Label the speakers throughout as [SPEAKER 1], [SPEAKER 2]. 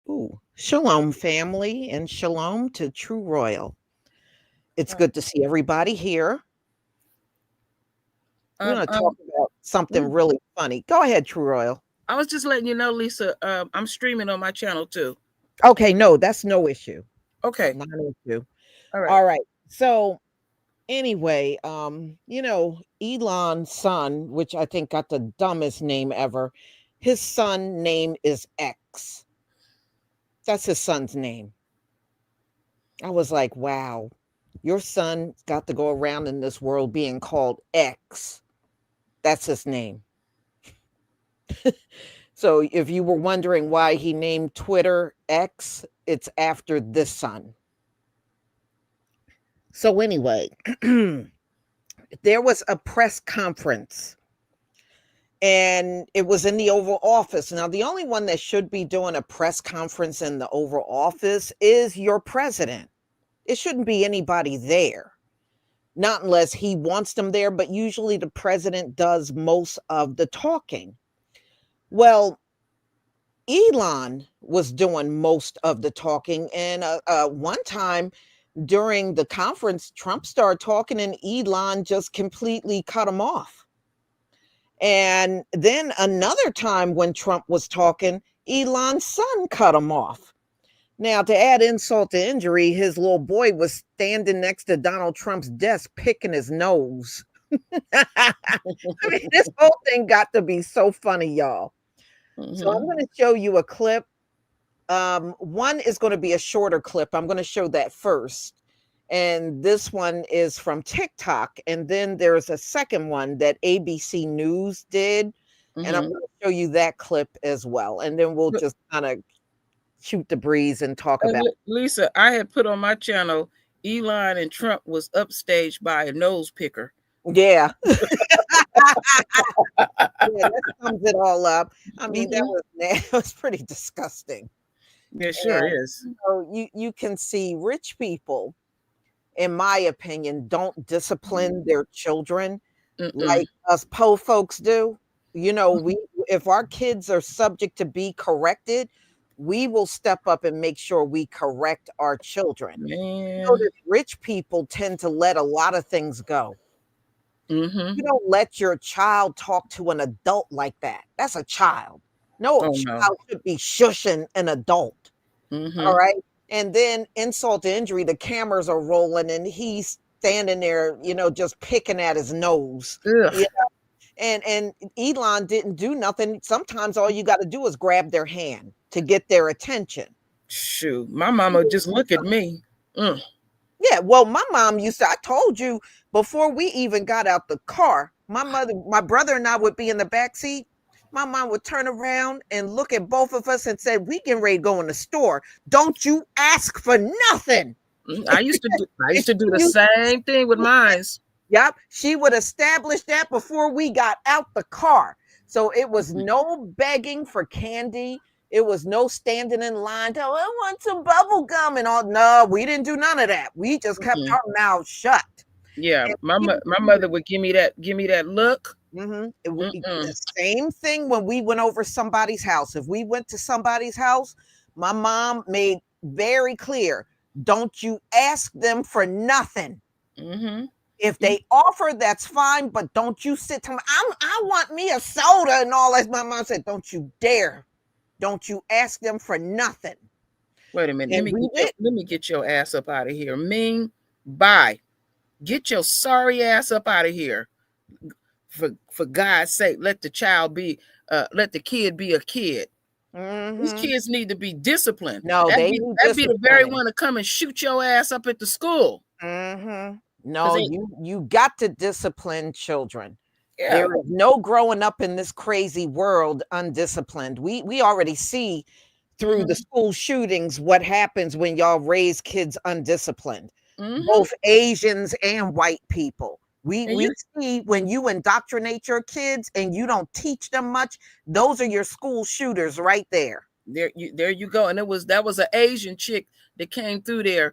[SPEAKER 1] Ooh, shalom, family, and shalom to True Royal. It's
[SPEAKER 2] Uh,
[SPEAKER 1] good to see everybody here. We're
[SPEAKER 2] um,
[SPEAKER 1] going to talk
[SPEAKER 2] um,
[SPEAKER 1] about something
[SPEAKER 2] mm,
[SPEAKER 1] really funny. Go ahead, True Royal.
[SPEAKER 2] I was just letting you know, Lisa. I'm streaming on my channel too.
[SPEAKER 1] Okay, no, that's no issue.
[SPEAKER 2] Okay.
[SPEAKER 1] Not an issue.
[SPEAKER 2] All right.
[SPEAKER 1] All right. So anyway, Elon's son, which I think got the dumbest name ever, his son name is X. That's his son's name. I was like, wow, your son got to go around in this world being called X. That's his name. So if you were wondering why he named Twitter X, it's after this son. So anyway, there was a press conference and it was in the Oval Office. Now, the only one that should be doing a press conference in the Oval Office is your president. It shouldn't be anybody there. Not unless he wants them there, but usually the president does most of the talking. Well, Elon was doing most of the talking. And one time during the conference, Trump started talking and Elon just completely cut him off. And then another time when Trump was talking, Elon's son cut him off. Now, to add insult to injury, his little boy was standing next to Donald Trump's desk picking his nose. I mean, this whole thing got to be so funny, y'all. So I'm
[SPEAKER 2] Mm-hmm.
[SPEAKER 1] going to show you a clip. One is going to be a shorter clip. I'm going to show that first. And this one is from TikTok. And then there's a second one that ABC News did. And I'm
[SPEAKER 2] Mm-hmm.
[SPEAKER 1] going to show you that clip as well. And then we'll just kind of shoot the breeze and talk about it.
[SPEAKER 2] Lisa, I had put on my channel, Elon and Trump was upstaged by a nose picker.
[SPEAKER 1] Yeah. Yeah, that sums it all up. I mean, that was pretty disgusting.
[SPEAKER 2] It sure
[SPEAKER 1] And
[SPEAKER 2] is.
[SPEAKER 1] you can see rich people, in my opinion, don't discipline their children like us poor folks do. You know, we if our kids are subject to be corrected, we will step up and make sure we correct our children.
[SPEAKER 2] Man.
[SPEAKER 1] Notice rich people tend to let a lot of things go.
[SPEAKER 2] Mm-hmm.
[SPEAKER 1] You don't let your child talk to an adult like that. That's a child. No
[SPEAKER 2] Oh no.
[SPEAKER 1] child should be shushing an adult. All
[SPEAKER 2] Mm-hmm.
[SPEAKER 1] right. And then insult to injury, the cameras are rolling and he's standing there, just picking at his nose.
[SPEAKER 2] Ugh.
[SPEAKER 1] Yeah. And Elon didn't do nothing. Sometimes all you got to do is grab their hand to get their attention.
[SPEAKER 2] Shoot. My mama just look at me. Mm.
[SPEAKER 1] Yeah, well, my mom I told you before we even got out the car, my brother and I would be in the back seat. My mom would turn around and look at both of us and say, "We getting ready to go in the store. Don't you ask for nothing."
[SPEAKER 2] I used to do the same thing with mine.
[SPEAKER 1] Yep, she would establish that before we got out the car. So it was no begging for candy. It was no standing in line. Oh, I want some bubble gum and all. No, we didn't do none of that. We just kept our mouths shut.
[SPEAKER 2] Yeah,
[SPEAKER 1] And
[SPEAKER 2] my mother would give me that look.
[SPEAKER 1] it would be the same thing when we went over somebody's house. If we went to somebody's house, my mom made very clear, don't you ask them for nothing. If they offer, that's fine, but don't you sit to me. I want me a soda and all that. My mom said, don't you dare. Don't you ask them for nothing.
[SPEAKER 2] Wait a minute. Let me get your ass up out of here. Ming, bye. Get your sorry ass up out of here. For God's sake, let the kid be a kid. These kids need to be disciplined.
[SPEAKER 1] No,
[SPEAKER 2] That'd
[SPEAKER 1] they
[SPEAKER 2] be
[SPEAKER 1] need
[SPEAKER 2] the very
[SPEAKER 1] discipline.
[SPEAKER 2] one to come and shoot your ass up at the school.
[SPEAKER 1] No, you got to discipline children.
[SPEAKER 2] Yeah.
[SPEAKER 1] There is no growing up in this crazy world undisciplined. We already see through the school shootings what happens when y'all raise kids undisciplined. Both Asians and white people. We see when you indoctrinate your kids and you don't teach them much, those are your school shooters right there.
[SPEAKER 2] There you go. And that was an Asian chick that came through there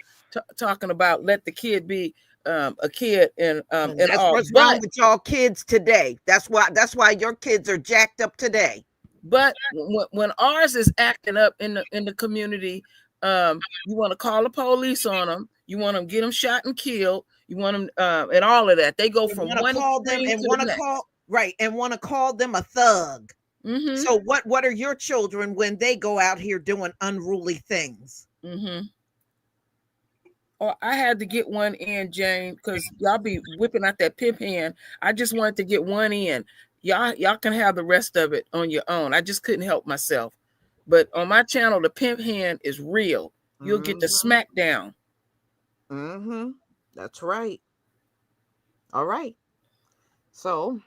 [SPEAKER 2] talking about let the kid be a kid and
[SPEAKER 1] that's
[SPEAKER 2] all.
[SPEAKER 1] what's wrong with y'all kids today. That's why your kids are jacked up today.
[SPEAKER 2] But when ours is acting up in the community, you want to call the police on them. You want to get them shot and killed. You want them and all of that. They go from one extreme to the next.
[SPEAKER 1] Right, and want to call them a thug. So what are your children when they go out here doing unruly things?
[SPEAKER 2] Oh, I had to get one in, Jane, because y'all be whipping out that pimp hand. I just wanted to get one in. Y'all can have the rest of it on your own. I just couldn't help myself. But on my channel, the pimp hand is real. You'll get the smackdown.
[SPEAKER 1] That's right. All right. So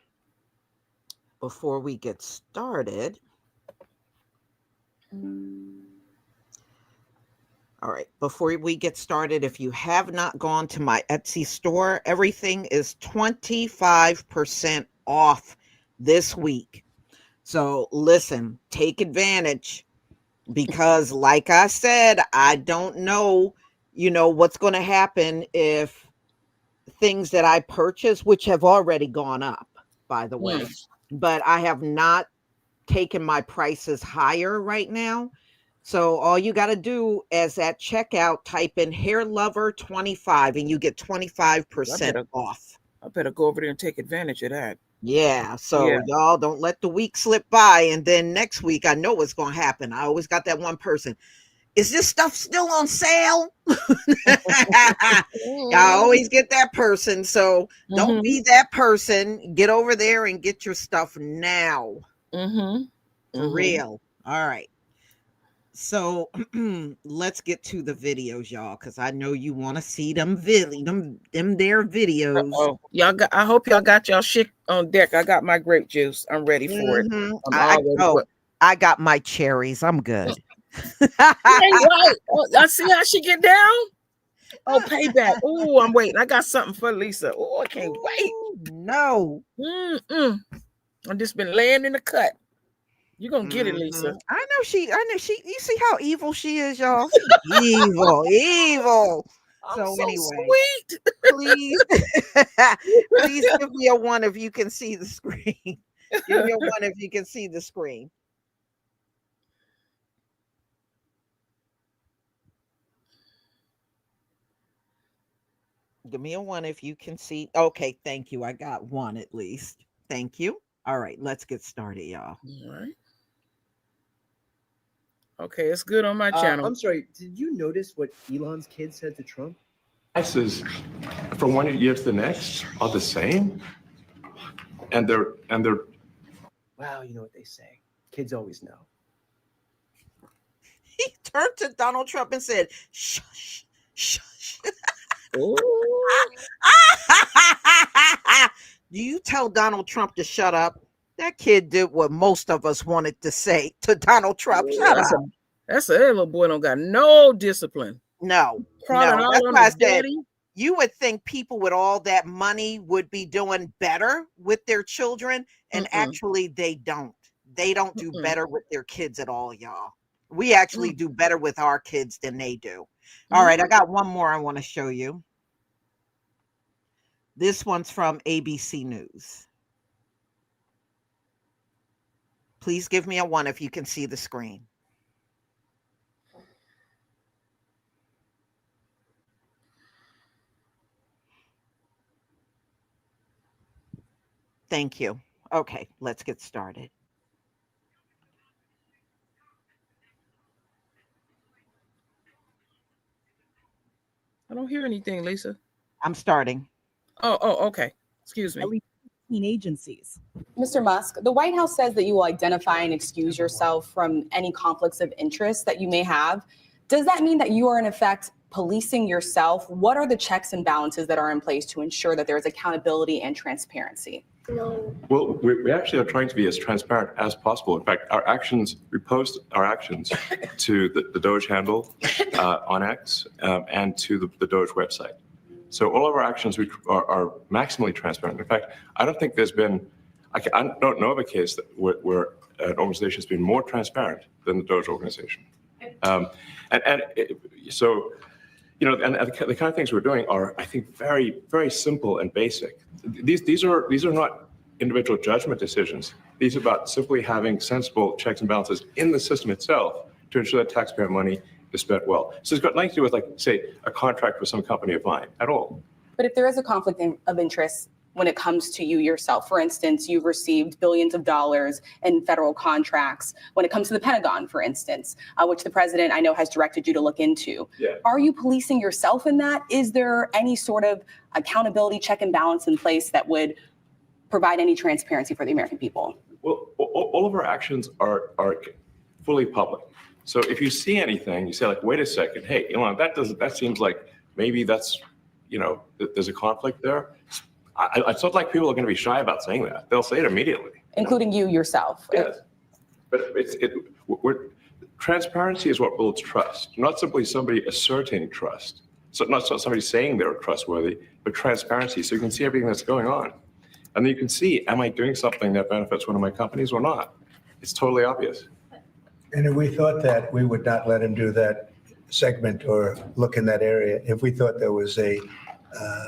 [SPEAKER 1] before we get started, if you have not gone to my Etsy store, everything is 25% off this week. So listen, take advantage, because like I said, I don't know, what's going to happen if things that I purchase, which have already gone up, by the way, but I have not taken my prices higher right now. So all you got to do is at checkout, type in Hair Lover 25 and you get 25% off.
[SPEAKER 2] I better go over there and take advantage of that.
[SPEAKER 1] Yeah. So y'all don't let the week slip by. And then next week, I know what's going to happen. I always got that one person. Is this stuff still on sale? I always get that person. So don't be that person. Get over there and get your stuff now. For real. All right. So let's get to the videos, y'all, because I know you want to see them their videos.
[SPEAKER 2] Oh, y'all got. I hope y'all got y'all shit on deck. I got my grape juice. I'm ready for it.
[SPEAKER 1] I got my cherries. I'm good.
[SPEAKER 2] Hey, right. Oh, I see how she get down. Oh, payback. Oh, I'm waiting. I got something for Lisa. Oh, I can't wait.
[SPEAKER 1] No.
[SPEAKER 2] I've just been laying in the cut. You're gonna get it, Lisa.
[SPEAKER 1] I know she. You see how evil she is, y'all. Evil.
[SPEAKER 2] So
[SPEAKER 1] anyway,
[SPEAKER 2] sweet.
[SPEAKER 1] Please, please give me a 1 if you can see the screen. Give me a 1 if you can see the screen. Give me a 1 if you can see. Okay, thank you. I got 1 at least. Thank you. All right, let's get started, y'all.
[SPEAKER 2] All right. Okay, it's good on my channel.
[SPEAKER 3] I'm sorry. Did you notice what Elon's kid said to Trump?
[SPEAKER 4] Prices from one year to the next are the same, and they're.
[SPEAKER 3] Wow, you know what they say. Kids always know.
[SPEAKER 1] He turned to Donald Trump and said, "Shush, shush." Do you tell Donald Trump to shut up? That kid did what most of us wanted to say to Donald Trump. Shut up.
[SPEAKER 2] That little boy don't got no discipline.
[SPEAKER 1] No. That's why I said you would think people with all that money would be doing better with their children, and actually they don't. They don't do better with their kids at all, y'all. We actually do better with our kids than they do. All right, I got one more I want to show you. This one's from ABC News. Please give me a 1 if you can see the screen. Thank you. Okay, let's get started.
[SPEAKER 2] I don't hear anything, Lisa.
[SPEAKER 1] I'm starting.
[SPEAKER 2] Oh, okay. Excuse me.
[SPEAKER 5] Agencies. Mr. Musk, the White House says that you will identify and excuse yourself from any conflicts of interest that you may have. Does that mean that you are in effect policing yourself? What are the checks and balances that are in place to ensure that there is accountability and transparency?
[SPEAKER 4] Well, we actually are trying to be as transparent as possible. In fact, we post our actions to the Doge handle on X and to the Doge website. So all of our actions are maximally transparent. In fact, I don't think there's been, I don't know of a case where an organization has been more transparent than the Doge organization. So, you know, and the kind of things we're doing are, I think, very, very simple and basic. These are not individual judgment decisions. These are about simply having sensible checks and balances in the system itself to ensure that taxpayer money is spent well. So it's got nothing to do with, like, say, a contract with some company of mine at all.
[SPEAKER 5] But if there is a conflict of interest when it comes to you yourself, for instance, you've received billions of dollars in federal contracts when it comes to the Pentagon, for instance, which the president I know has directed you to look into.
[SPEAKER 4] Yeah.
[SPEAKER 5] Are you policing yourself in that? Is there any sort of accountability check and balance in place that would provide any transparency for the American people?
[SPEAKER 4] Well, all of our actions are fully public. So if you see anything, you say, like, wait a second, hey, Elon, that seems like maybe that's, you know, there's a conflict there. It's not like people are going to be shy about saying that. They'll say it immediately.
[SPEAKER 5] Including you yourself.
[SPEAKER 4] Yes. But transparency is what builds trust, not simply somebody asserting trust. So not somebody saying they're trustworthy, but transparency. So you can see everything that's going on. And then you can see, am I doing something that benefits one of my companies or not? It's totally obvious.
[SPEAKER 6] And if we thought that, we would not let him do that segment or look in that area if we thought there was a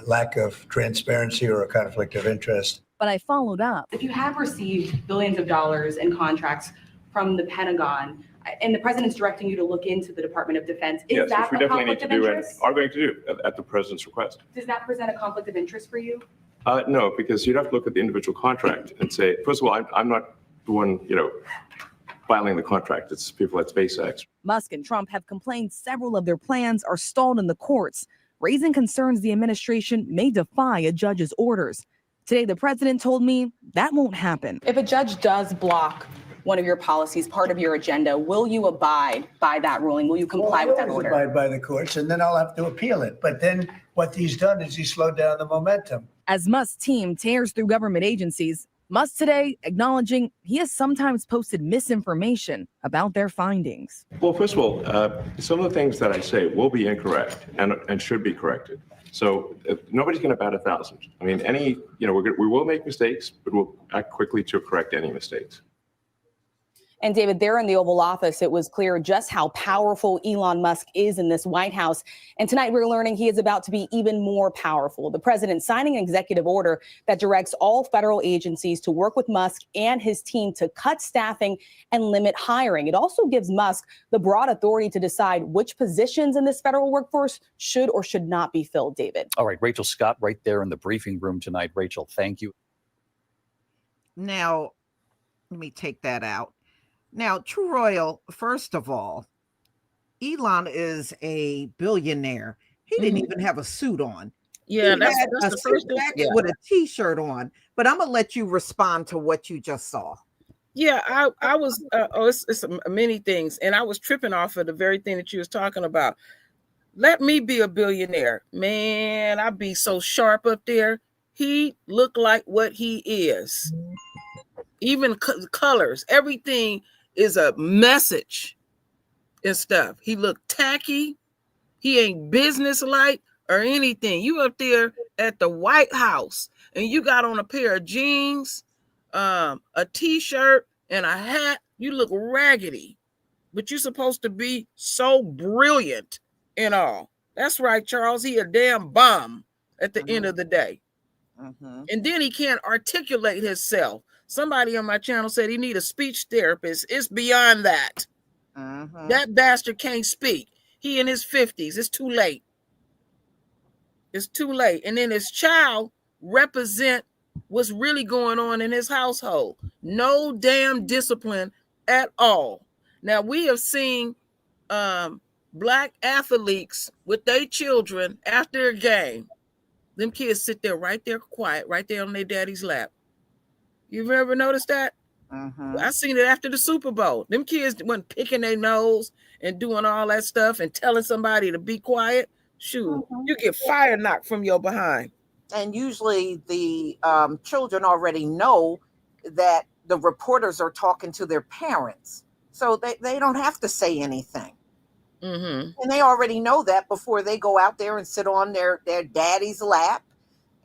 [SPEAKER 6] lack of transparency or a conflict of interest.
[SPEAKER 5] But I followed up. If you have received billions of dollars in contracts from the Pentagon, and the president's directing you to look into the Department of Defense, is that a conflict of interest?
[SPEAKER 4] Are going to do at the president's request.
[SPEAKER 5] Does that present a conflict of interest for you?
[SPEAKER 4] No, because you'd have to look at the individual contract and say, first of all, I'm not the one, you know, filing the contract. It's people at SpaceX.
[SPEAKER 7] Musk and Trump have complained several of their plans are stalled in the courts, raising concerns the administration may defy a judge's orders. Today, the president told me that won't happen.
[SPEAKER 5] If a judge does block one of your policies, part of your agenda. Will you abide by that ruling? Will you comply with that order?
[SPEAKER 6] Abide by the courts, and then I'll have to appeal it. But then what he's done is he slowed down the momentum.
[SPEAKER 7] As Musk's team tears through government agencies, Musk today acknowledging he has sometimes posted misinformation about their findings.
[SPEAKER 4] Well, first of all, some of the things that I say will be incorrect and should be corrected. So nobody's going to bat 1,000. I mean, we will make mistakes, but we'll act quickly to correct any mistakes.
[SPEAKER 5] And David, there in the Oval Office, it was clear just how powerful Elon Musk is in this White House. And tonight we're learning he is about to be even more powerful. The president signing an executive order that directs all federal agencies to work with Musk and his team to cut staffing and limit hiring. It also gives Musk the broad authority to decide which positions in this federal workforce should or should not be filled, David.
[SPEAKER 8] All right, Rachel Scott right there in the briefing room tonight. Rachel, thank you.
[SPEAKER 1] Now, let me take that out. Now, True Royal, first of all, Elon is a billionaire. He didn't even have a suit on.
[SPEAKER 2] Yeah,
[SPEAKER 1] he
[SPEAKER 2] that's
[SPEAKER 1] had
[SPEAKER 2] the
[SPEAKER 1] a
[SPEAKER 2] first
[SPEAKER 1] suit jacket
[SPEAKER 2] thing. Yeah.
[SPEAKER 1] with a T-shirt on. But I'm gonna let you respond to what you just saw.
[SPEAKER 2] Yeah, I was. It's many things, and I was tripping off of the very thing that you was talking about. Let me be a billionaire, man. I'd be so sharp up there. He looked like what he is. Even colors, everything is a message and stuff. He looked tacky. He ain't business-like or anything. You up there at the White House and you got on a pair of jeans, a T-shirt, and a hat. You look raggedy, but you're supposed to be so brilliant and all. That's right, Charles. He a damn bum at the end of the day. And then he can't articulate himself. Somebody on my channel said he need a speech therapist. It's beyond that. That bastard can't speak. He in his 50s. It's too late. It's too late. And then his child represent what's really going on in his household. No damn discipline at all. Now, we have seen black athletes with their children after a game. Them kids sit there right there quiet, right there on their daddy's lap. You've ever noticed that? I seen it after the Super Bowl. Them kids went picking their nose and doing all that stuff and telling somebody to be quiet. Shoot, you get fire knocked from your behind.
[SPEAKER 1] And usually the children already know that the reporters are talking to their parents. So they don't have to say anything. And they already know that before they go out there and sit on their daddy's lap.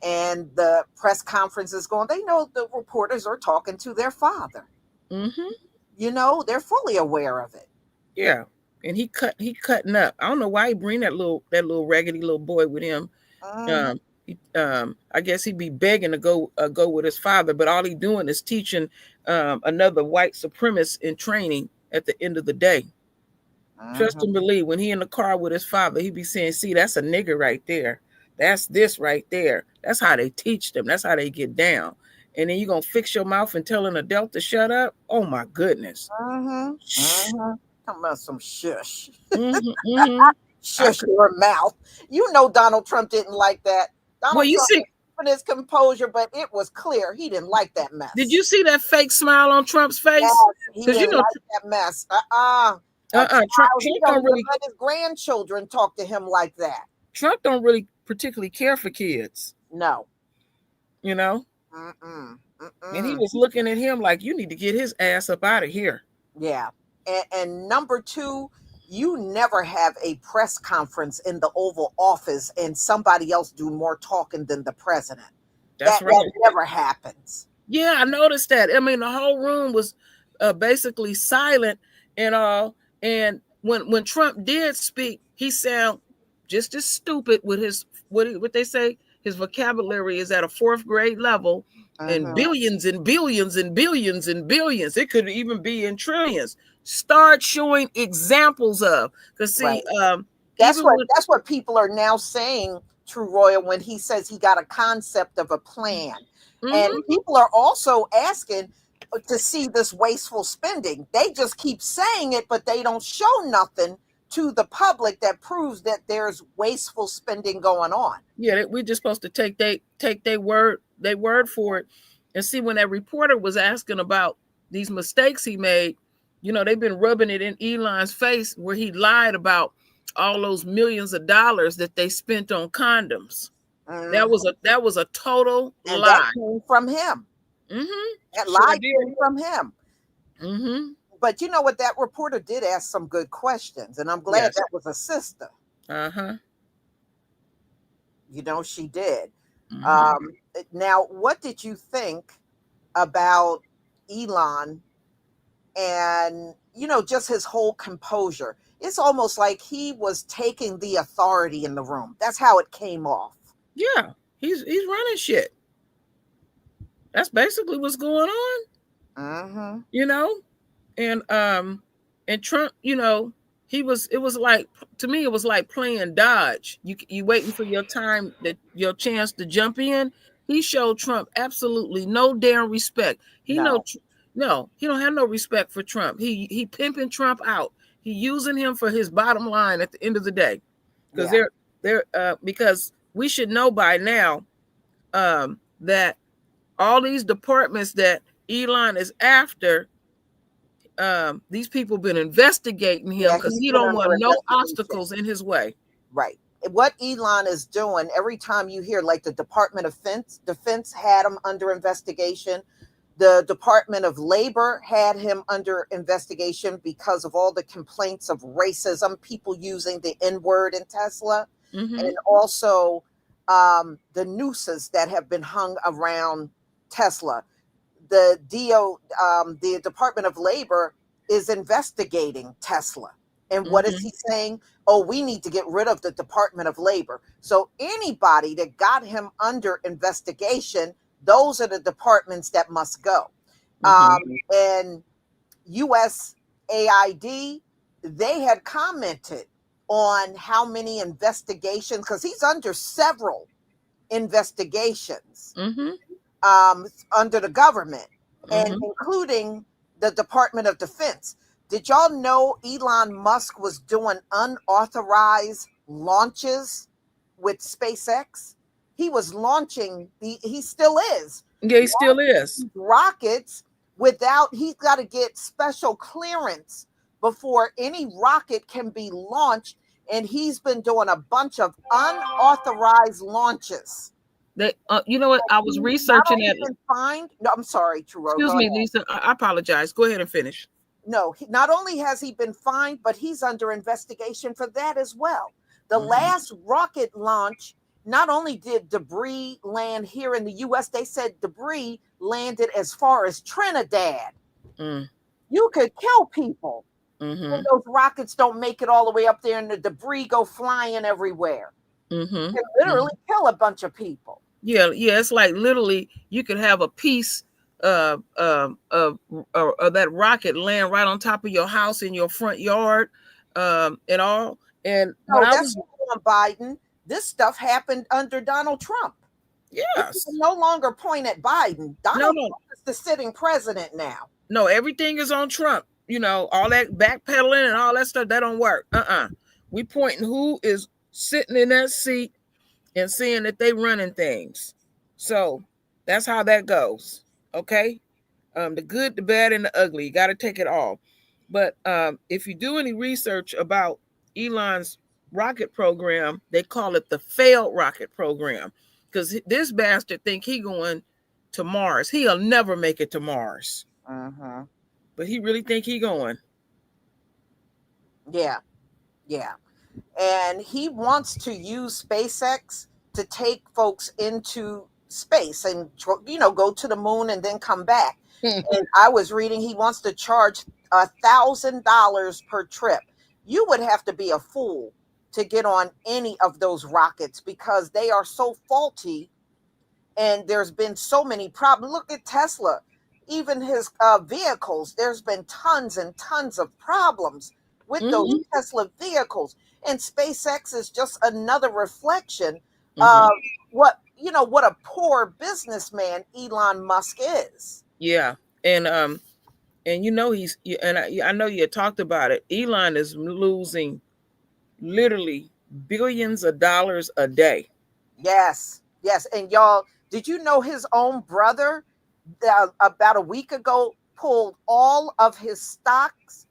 [SPEAKER 1] And the press conference is going, they know the reporters are talking to their father. You know, they're fully aware of it.
[SPEAKER 2] Yeah. And he cutting up. I don't know why he bring that little raggedy little boy with him. I guess he'd be begging to go with his father, but all he doing is teaching another white supremacist in training at the end of the day. Trust and believe, when he in the car with his father, he be saying, see, that's a nigger right there. That's this right there. That's how they teach them. That's how they get down. And then you going to fix your mouth and tell an adult to shut up? Oh, my goodness.
[SPEAKER 1] Talking about some shush. Shush your mouth. You know Donald Trump didn't like that. Donald Trump put his composure, but it was clear he didn't like that mess.
[SPEAKER 2] Did you see that fake smile on Trump's face?
[SPEAKER 1] Yes, he didn't like that mess. Trump don't really let his grandchildren talk to him like that.
[SPEAKER 2] Trump don't really particularly care for kids.
[SPEAKER 1] No.
[SPEAKER 2] You know? And he was looking at him like, you need to get his ass up out of here.
[SPEAKER 1] Yeah. And number two, you never have a press conference in the Oval Office and somebody else do more talking than the president.
[SPEAKER 2] That's right.
[SPEAKER 1] That never happens.
[SPEAKER 2] Yeah, I noticed that. I mean, the whole room was basically silent and all. And when Trump did speak, he sounded just as stupid with his, what they say, his vocabulary is at a 4th grade level, and billions and billions and billions and billions. It could even be in trillions. Start showing examples of, because see,
[SPEAKER 1] that's what people are now saying, True Royal, when he says he got a concept of a plan. And people are also asking to see this wasteful spending. They just keep saying it, but they don't show nothing to the public that proves that there's wasteful spending going on.
[SPEAKER 2] Yeah, we're just supposed to take their word for it. And see, when that reporter was asking about these mistakes he made, you know, they've been rubbing it in Elon's face where he lied about all those millions of dollars that they spent on condoms. That was a total
[SPEAKER 1] and
[SPEAKER 2] lie.
[SPEAKER 1] that came from him.
[SPEAKER 2] Mm-hmm.
[SPEAKER 1] That
[SPEAKER 2] Sure
[SPEAKER 1] lie
[SPEAKER 2] did.
[SPEAKER 1] came from him.
[SPEAKER 2] Mm-hmm.
[SPEAKER 1] But you know what? That reporter did ask some good questions, and I'm glad
[SPEAKER 2] Yes.
[SPEAKER 1] that was a sister.
[SPEAKER 2] Uh-huh.
[SPEAKER 1] You know, she did.
[SPEAKER 2] Mm-hmm.
[SPEAKER 1] Now, what did you think about Elon and, you know, just his whole composure? It's almost like he was taking the authority in the room. That's how it came off.
[SPEAKER 2] Yeah, he's running shit. That's basically what's going on.
[SPEAKER 1] Mm-hmm.
[SPEAKER 2] You know, and Trump, you know, it was like, to me, it was like playing dodge. You waiting for your time, that your chance to jump in. He showed Trump absolutely no damn respect. He
[SPEAKER 1] No.
[SPEAKER 2] he don't have no respect for Trump. He pimping Trump out. He using him for his bottom line at the end of the day. Because because we should know by now that all these departments that Elon is after, these people been investigating him because he don't want no obstacles in his way.
[SPEAKER 1] Right. What Elon is doing, every time you hear, like, the Department of Defense had him under investigation. The Department of Labor had him under investigation because of all the complaints of racism, people using the N-word in Tesla, and also the nooses that have been hung around Tesla. The Department of Labor is investigating Tesla. And what is he saying? Oh, we need to get rid of the Department of Labor. So anybody that got him under investigation, those are the departments that must go. And USAID, they had commented on how many investigations, because he's under several investigations under the government, and including the Department of Defense. Did y'all know Elon Musk was doing unauthorized launches with SpaceX? He was launching he still is.
[SPEAKER 2] Yeah, he still is.
[SPEAKER 1] Rockets without, he's got to get special clearance before any rocket can be launched. And he's been doing a bunch of unauthorized launches.
[SPEAKER 2] That you know what? I was researching that.
[SPEAKER 1] Fined. No, I'm sorry, Truro.
[SPEAKER 2] Excuse me, Lisa. I apologize. Go ahead and finish.
[SPEAKER 1] No, not only has he been fined, but he's under investigation for that as well. The last rocket launch, not only did debris land here in the U.S., they said debris landed as far as Trinidad. You could kill people when those rockets don't make it all the way up there and the debris go flying everywhere. You can literally kill a bunch of people.
[SPEAKER 2] Yeah, it's like literally you could have a piece of that rocket land right on top of your house in your front yard, and all. And
[SPEAKER 1] no, that's on Biden. This stuff happened under Donald Trump.
[SPEAKER 2] Yes,
[SPEAKER 1] no longer point at Biden. Donald Trump is the sitting president now.
[SPEAKER 2] No, everything is on Trump. You know, all that backpedaling and all that stuff, that don't work. We pointing who is sitting in that seat and seeing that they running things. So that's how that goes. Okay. The good, the bad, and the ugly. You got to take it all. But if you do any research about Elon's rocket program, they call it the failed rocket program, because this bastard think he going to Mars. He'll never make it to Mars. But he really think he going.
[SPEAKER 1] Yeah. And he wants to use SpaceX to take folks into space and, you know, go to the moon and then come back. And I was reading he wants to charge $1,000 per trip. You would have to be a fool to get on any of those rockets because they are so faulty, and there's been so many problems. Look at Tesla, even his vehicles. There's been tons and tons of problems with those Tesla vehicles, and SpaceX is just another reflection of what a poor businessman Elon Musk is.
[SPEAKER 2] Yeah, and you know I know you talked about it. Elon is losing literally billions of dollars a day.
[SPEAKER 1] Yes, and y'all, did you know his own brother about a week ago pulled all of his stocks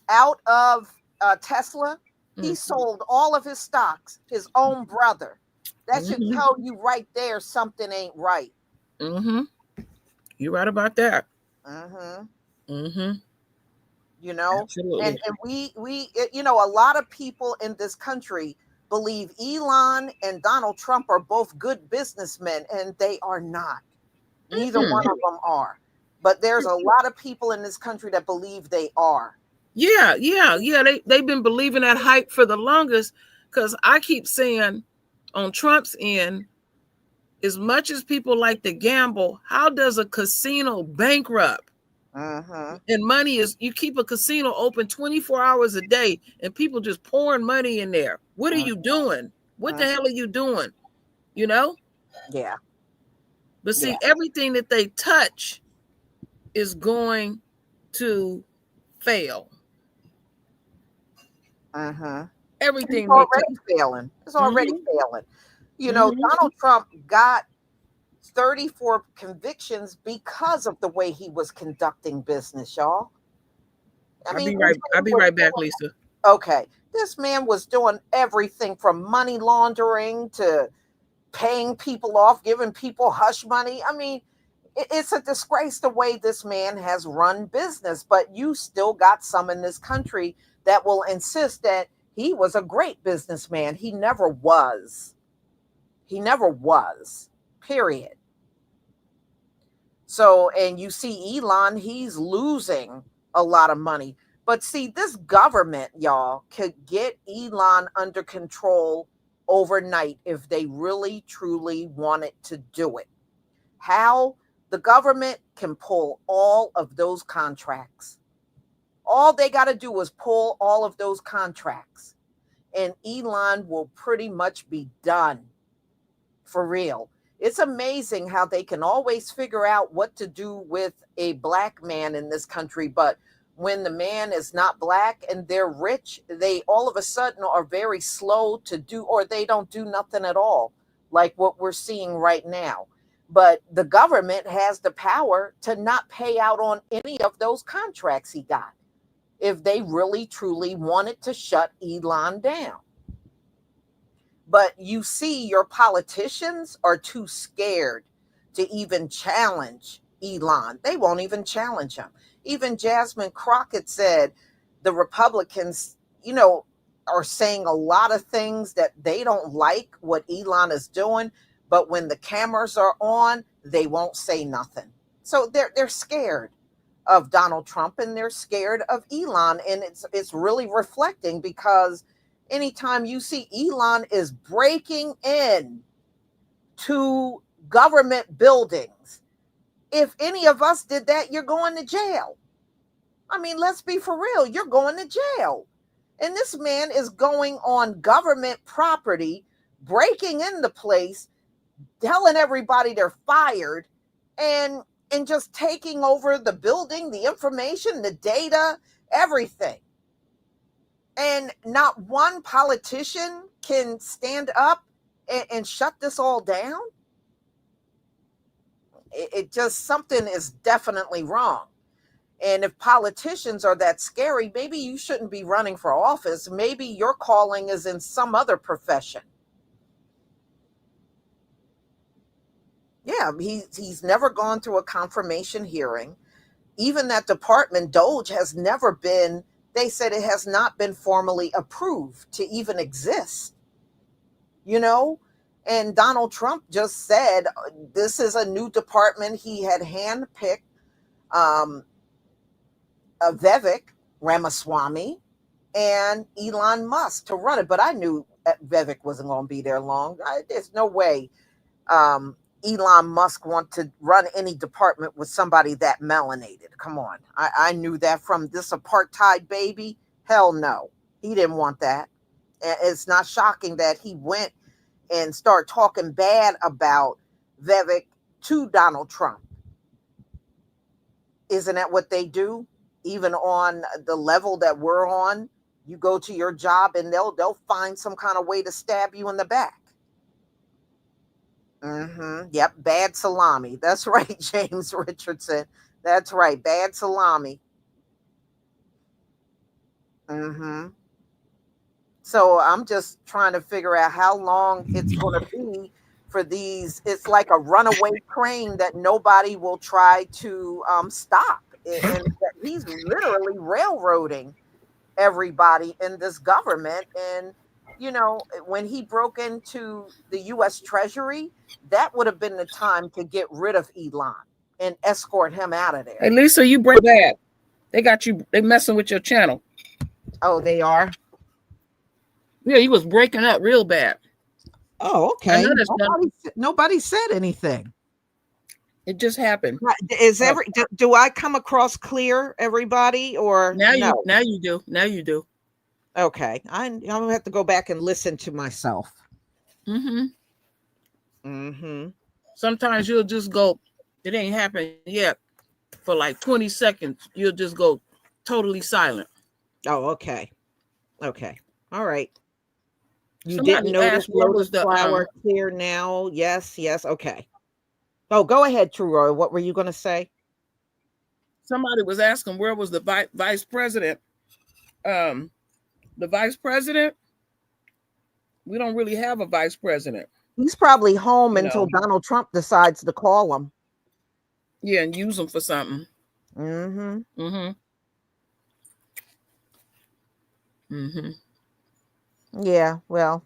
[SPEAKER 1] out of Tesla. He sold all of his stocks, his own brother. That should tell you right there something ain't right.
[SPEAKER 2] You're right about that.
[SPEAKER 1] You know,
[SPEAKER 2] absolutely.
[SPEAKER 1] And we you know, a lot of people in this country believe Elon and Donald Trump are both good businessmen, and they are not. Neither one of them are. But there's a lot of people in this country that believe they are.
[SPEAKER 2] Yeah. They've been believing that hype for the longest, because I keep saying on Trump's end, as much as people like to gamble, how does a casino bankrupt? And money is, you keep a casino open 24 hours a day and people just pouring money in there. What are you doing? What the hell are you doing? You know?
[SPEAKER 1] Yeah.
[SPEAKER 2] But see, everything that they touch is going to fail. Everything
[SPEAKER 1] it's already failing. It's already failing. You know, Donald Trump got 34 convictions because of the way he was conducting business, y'all.
[SPEAKER 2] I'll be right back, Lisa.
[SPEAKER 1] Okay. This man was doing everything from money laundering to paying people off, giving people hush money. I mean, it's a disgrace the way this man has run business, but you still got some in this country that will insist that he was a great businessman. He never was. He never was, period. So, and you see Elon, he's losing a lot of money. But see, this government, y'all, could get Elon under control overnight if they really, truly wanted to do it. How? The government can pull all of those contracts. All they got to do is pull all of those contracts, and Elon will pretty much be done. For real. It's amazing how they can always figure out what to do with a black man in this country, but when the man is not black and they're rich, they all of a sudden are very slow to do, or they don't do nothing at all, like what we're seeing right now. But the government has the power to not pay out on any of those contracts he got if they really truly wanted to shut Elon down. But you see, your politicians are too scared to even challenge Elon. They won't even challenge him. Even Jasmine Crockett said the Republicans, you know, are saying a lot of things that they don't like what Elon is doing, but when the cameras are on, they won't say nothing. So they're scared of Donald Trump and they're scared of Elon, and it's really reflecting, because anytime you see Elon is breaking in to government buildings, if any of us did that, you're going to jail. I mean, let's be for real. You're going to jail. And this man is going on government property, breaking in the place, telling everybody they're fired, and just taking over the building, the information, the data, everything. And not one politician can stand up and shut this all down. It just, something is definitely wrong. And if politicians are that scary, maybe you shouldn't be running for office. Maybe your calling is in some other profession. Yeah, he's never gone through a confirmation hearing. Even that department, Doge, has never been, they said it has not been formally approved to even exist. You know? And Donald Trump just said this is a new department. He had handpicked Vivek Ramaswamy and Elon Musk to run it. But I knew Vivek wasn't going to be there long. There's no way Elon Musk want to run any department with somebody that melanated. Come on. I knew that from this apartheid baby. Hell no. He didn't want that. It's not shocking that he went and started talking bad about Vivek to Donald Trump. Isn't that what they do? Even on the level that we're on, you go to your job and they'll find some kind of way to stab you in the back. Yep, bad salami. That's right, James Richardson. That's right. Bad salami. Mm-hmm. So I'm just trying to figure out how long it's going to be for these. It's like a runaway train that nobody will try to stop. And that he's literally railroading everybody in this government. And, when he broke into the U.S. Treasury, that would have been the time to get rid of Elon and escort him out of there.
[SPEAKER 2] Hey, Lisa, you break bad. They messing with your channel.
[SPEAKER 1] Oh, they are?
[SPEAKER 2] Yeah, he was breaking up real bad.
[SPEAKER 1] Oh, okay. Nobody said anything.
[SPEAKER 2] It just happened.
[SPEAKER 1] Do I come across clear, everybody, or
[SPEAKER 2] now
[SPEAKER 1] no?
[SPEAKER 2] Now you do.
[SPEAKER 1] Okay, I'm gonna have to go back and listen to myself.
[SPEAKER 2] Sometimes you'll just go, it ain't happened yet. For like 20 seconds, you'll just go totally silent.
[SPEAKER 1] Oh, okay. Okay. All right. You
[SPEAKER 2] Somebody
[SPEAKER 1] didn't notice
[SPEAKER 2] asked what was
[SPEAKER 1] Lotus Flower clear now? Yes. Okay. Oh, go ahead, True Roy. What were you going to say?
[SPEAKER 2] Somebody was asking where was the vice president. The vice president, we don't really have a vice president.
[SPEAKER 1] He's probably home until Donald Trump decides to call him.
[SPEAKER 2] Yeah, and use him for something.
[SPEAKER 1] Yeah, well,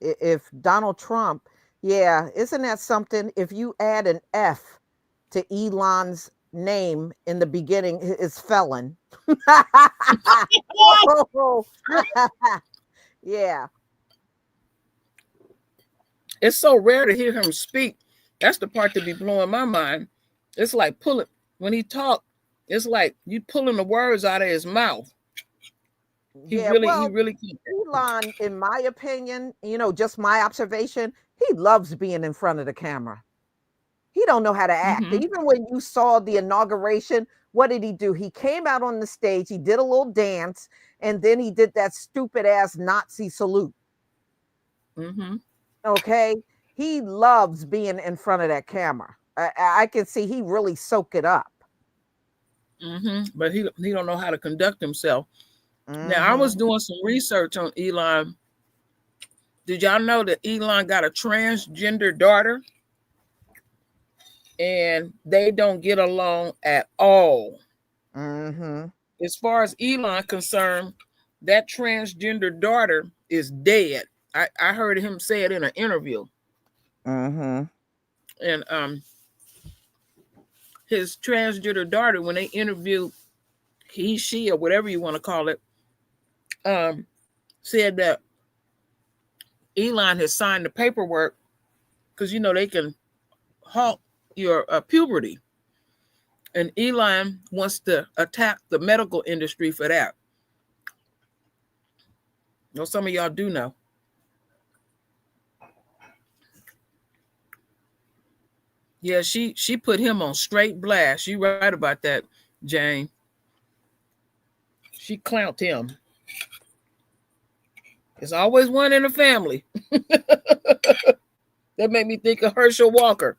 [SPEAKER 1] if Donald Trump, isn't that something? If you add an F to Elon's name in the beginning, it's felon. Yeah.
[SPEAKER 2] It's so rare to hear him speak. That's the part that be blowing my mind. It's like when he talk, it's like you pulling the words out of his mouth. He really can't.
[SPEAKER 1] Elon, in my opinion, just my observation, he loves being in front of the camera. He don't know how to act. Even when you saw the inauguration, what did he do? He came out on the stage, he did a little dance, and then he did that stupid ass Nazi salute. Okay, he loves being in front of that camera. I can see he really soak it up.
[SPEAKER 2] But he don't know how to conduct himself. Now, I was doing some research on Elon. Did y'all know that Elon got a transgender daughter? And they don't get along at all. As far as Elon concerned, that transgender daughter is dead. I heard him say it in an interview. And his transgender daughter, when they interviewed she, or whatever you want to call it, said that Elon has signed the paperwork because they can halt your puberty, and Elon wants to attack the medical industry for that. Some of y'all do know. Yeah, she put him on straight blast. You right about that, Jane. She clowned him. There's always one in the family. That made me think of Herschel Walker.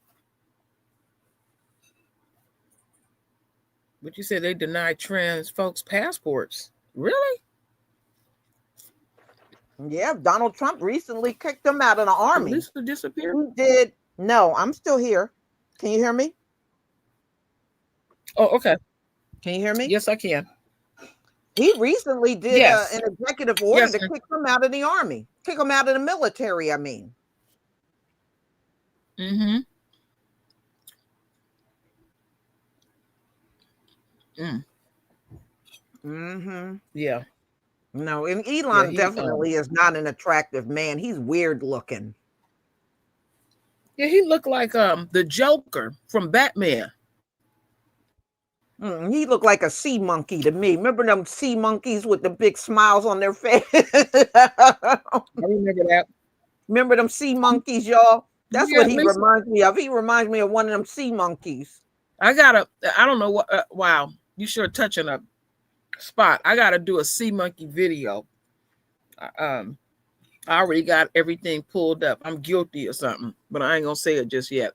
[SPEAKER 2] But you said they denied trans folks passports. Really?
[SPEAKER 1] Yeah, Donald Trump recently kicked them out of the army.
[SPEAKER 2] Lisa disappeared?
[SPEAKER 1] Who did? No, I'm still here. Can you hear me?
[SPEAKER 2] Oh, okay.
[SPEAKER 1] Can you hear me?
[SPEAKER 2] Yes, I can.
[SPEAKER 1] He recently did an executive order to kick them out of the army. Kick them out of the military, I mean.
[SPEAKER 2] Yeah.
[SPEAKER 1] No, and Elon definitely is not an attractive man. He's weird looking.
[SPEAKER 2] Yeah, he looked like the Joker from Batman.
[SPEAKER 1] He looked like a sea monkey to me. Remember them sea monkeys with the big smiles on their face?
[SPEAKER 2] I remember that.
[SPEAKER 1] Remember them sea monkeys, y'all? That's what he reminds me of. He reminds me of one of them sea monkeys.
[SPEAKER 2] I don't know what. Wow, you sure touching a spot. I gotta do a sea monkey video. I already got everything pulled up. I'm guilty or something, but I ain't gonna say it just yet.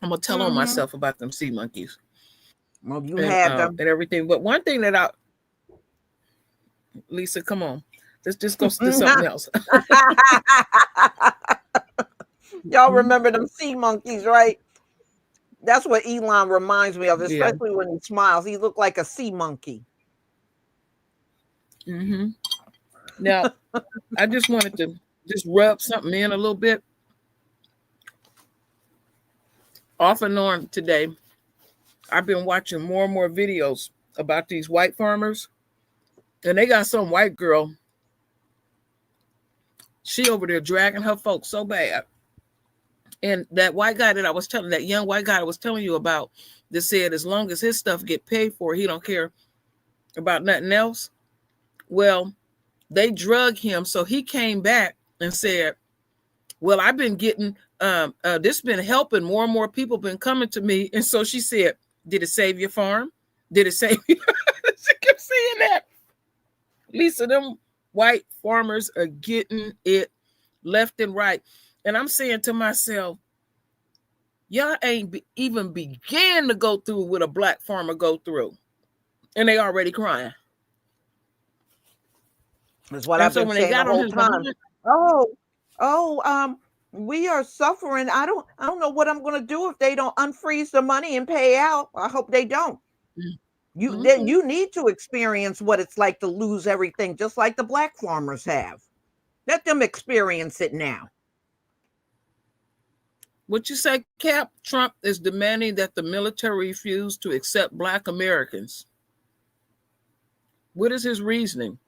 [SPEAKER 2] I'm gonna tell on myself about them sea monkeys.
[SPEAKER 1] Well, you had them
[SPEAKER 2] and everything. But one thing that Lisa, come on, let's just go to something else.
[SPEAKER 1] Y'all remember them sea monkeys, right? That's what Elon reminds me of, especially when he smiles. He looked like a sea monkey.
[SPEAKER 2] Now, I just wanted to just rub something in a little bit. Off and on today, I've been watching more and more videos about these white farmers, and they got some white girl. She over there dragging her folks so bad. And that white guy that I was telling, that young white guy I was telling you about, that said as long as his stuff get paid for, he don't care about nothing else. Well, they drug him, so he came back and said, well, I've been getting this been helping. More and more people been coming to me. And so she said, did it save your farm? Did it save you? She kept saying that. Lisa, them white farmers are getting it left and right. And I'm saying to myself, y'all ain't even began to go through what a black farmer go through. And they already crying.
[SPEAKER 1] That's what I've been saying the whole time. We are suffering. I don't know what I'm going to do if they don't unfreeze the money and pay out. I hope they don't. You need to experience what it's like to lose everything, just like the black farmers have. Let them experience it now.
[SPEAKER 2] What you say, Cap? Trump is demanding that the military refuse to accept black Americans. What is his reasoning?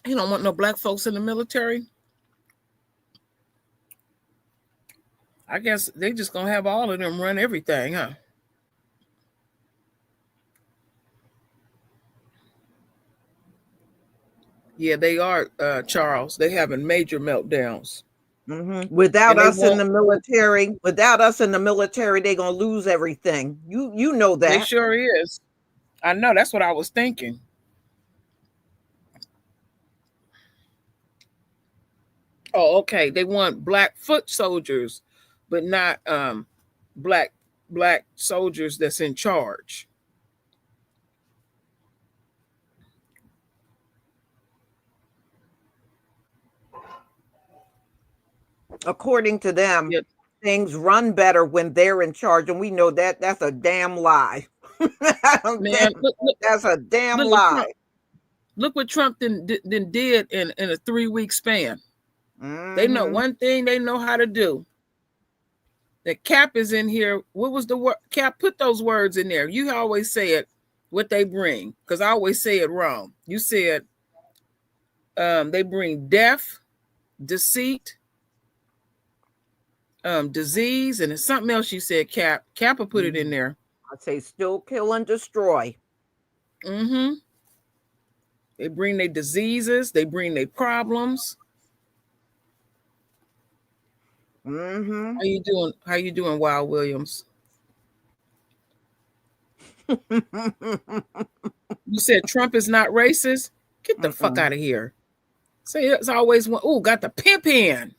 [SPEAKER 2] He don't want no black folks in the military. I guess they just gonna have all of them run everything, huh? Yeah, they are, Charles. They having major meltdowns.
[SPEAKER 1] Without us in the military, they're gonna lose everything. You know that.
[SPEAKER 2] They sure is. I know. That's what I was thinking. Oh, okay. They want black foot soldiers, but not black soldiers that's in charge.
[SPEAKER 1] According to them, things run better when they're in charge, and we know that that's a damn lie. Man, that's a damn lie.
[SPEAKER 2] Look what Trump did in a 3-week span. They know one thing they know how to do. The Cap is in here. What was the word? Cap, put those words in there. You always say it, what they bring, because I always say it wrong. You said they bring death, deceit, disease, and it's something else you said, Cap. Kappa put it in there.
[SPEAKER 1] I'd say still kill and destroy.
[SPEAKER 2] They bring their diseases, they bring their problems. How you doing? How you doing, Wild Williams? You said Trump is not racist? Get the fuck out of here. Say it's always one. Oh, got the pimp in.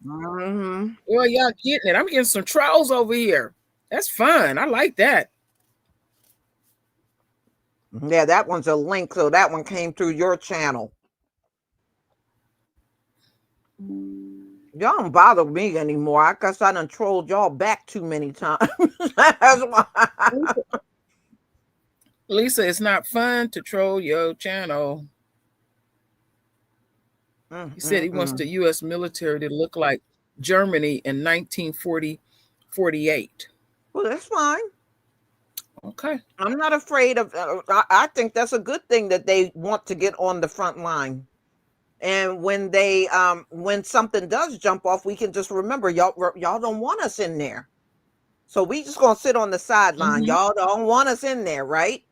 [SPEAKER 2] Well, y'all getting it. I'm getting some trolls over here. That's fun. I like that.
[SPEAKER 1] Yeah, that one's a link. So that one came through your channel. Y'all don't bother me anymore. I guess I done trolled y'all back too many times. That's why.
[SPEAKER 2] Lisa, it's not fun to troll your channel. He said he wants the U.S. military to look like Germany in 1948.
[SPEAKER 1] Well, that's fine.
[SPEAKER 2] Okay.
[SPEAKER 1] I'm not afraid of, I think that's a good thing that they want to get on the front line. And when they, when something does jump off, we can just remember, y'all don't want us in there. So we just going to sit on the sideline. Y'all don't want us in there, right?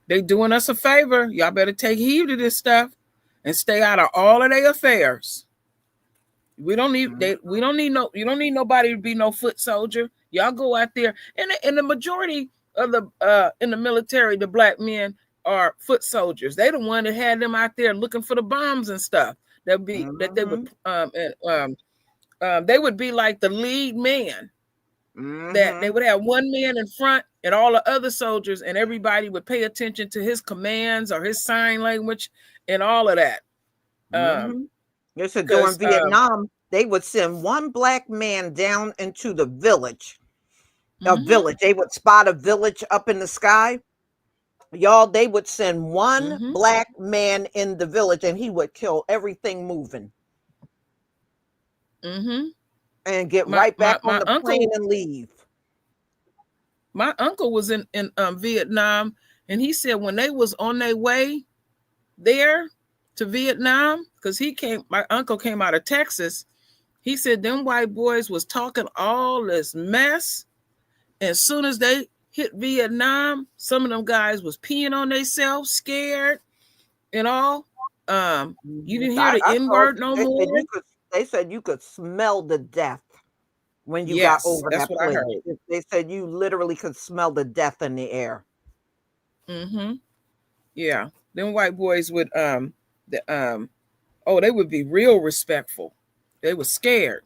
[SPEAKER 2] They doing us a favor. Y'all better take heed to this stuff and stay out of all of their affairs. We don't need you don't need nobody to be no foot soldier. Y'all go out there, and the majority of the in the military, the black men are foot soldiers. They the one that had them out there looking for the bombs and stuff. that they would they would be like the lead man. That they would have one man in front and all the other soldiers, and everybody would pay attention to his commands or his sign language and all of that.
[SPEAKER 1] They said during Vietnam, they would send one black man down into the village. A village. They would spot a village up in the sky. Y'all, they would send one black man in the village, and he would kill everything moving. And get right back on the plane and leave.
[SPEAKER 2] My uncle was in Vietnam, and he said when they was on their way there to Vietnam, because my uncle came out of Texas, he said them white boys was talking all this mess. And as soon as they hit Vietnam, some of them guys was peeing on themselves, scared and all. You didn't hear the N-word no more.
[SPEAKER 1] They said you could smell the death when you got over that place. They said you literally could smell the death in the air.
[SPEAKER 2] Yeah, them white boys would they would be real respectful. They were scared.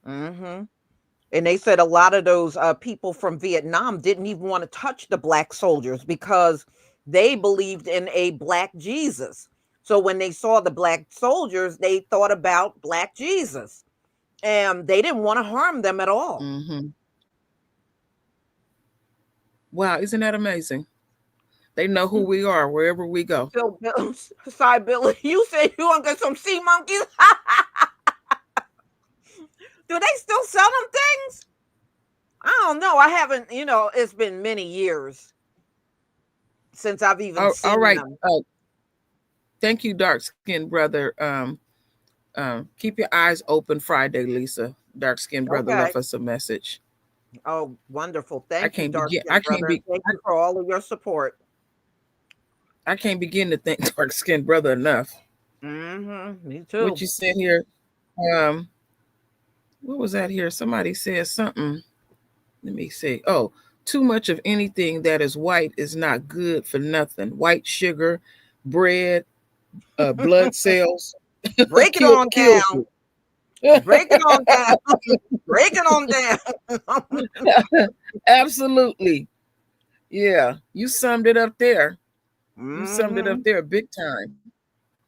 [SPEAKER 1] And they said a lot of those people from Vietnam didn't even want to touch the black soldiers because they believed in a black Jesus. So when they saw the black soldiers, they thought about black Jesus, and they didn't want to harm them at all.
[SPEAKER 2] Wow, isn't that amazing? They know who we are wherever we go.
[SPEAKER 1] Sorry, Billy, you said you want to get some sea monkeys? Do they still sell them things? I don't know. I haven't, it's been many years since I've even seen
[SPEAKER 2] all right.
[SPEAKER 1] them.
[SPEAKER 2] Thank you, dark-skinned brother. Keep your eyes open Friday, Lisa. Dark-skinned brother left us a message.
[SPEAKER 1] Oh, wonderful. Thank you, dark-skinned
[SPEAKER 2] brother.
[SPEAKER 1] Thank you for all of your support.
[SPEAKER 2] I can't begin to thank dark-skinned brother enough.
[SPEAKER 1] Me too.
[SPEAKER 2] What you said here, what was that here? Somebody said something. Let me see. Oh, too much of anything that is white is not good for nothing. White sugar, bread, blood cells.
[SPEAKER 1] Break it on down. Break it on down. Break it on down.
[SPEAKER 2] Absolutely. Yeah, you summed it up there. You summed it up there big time.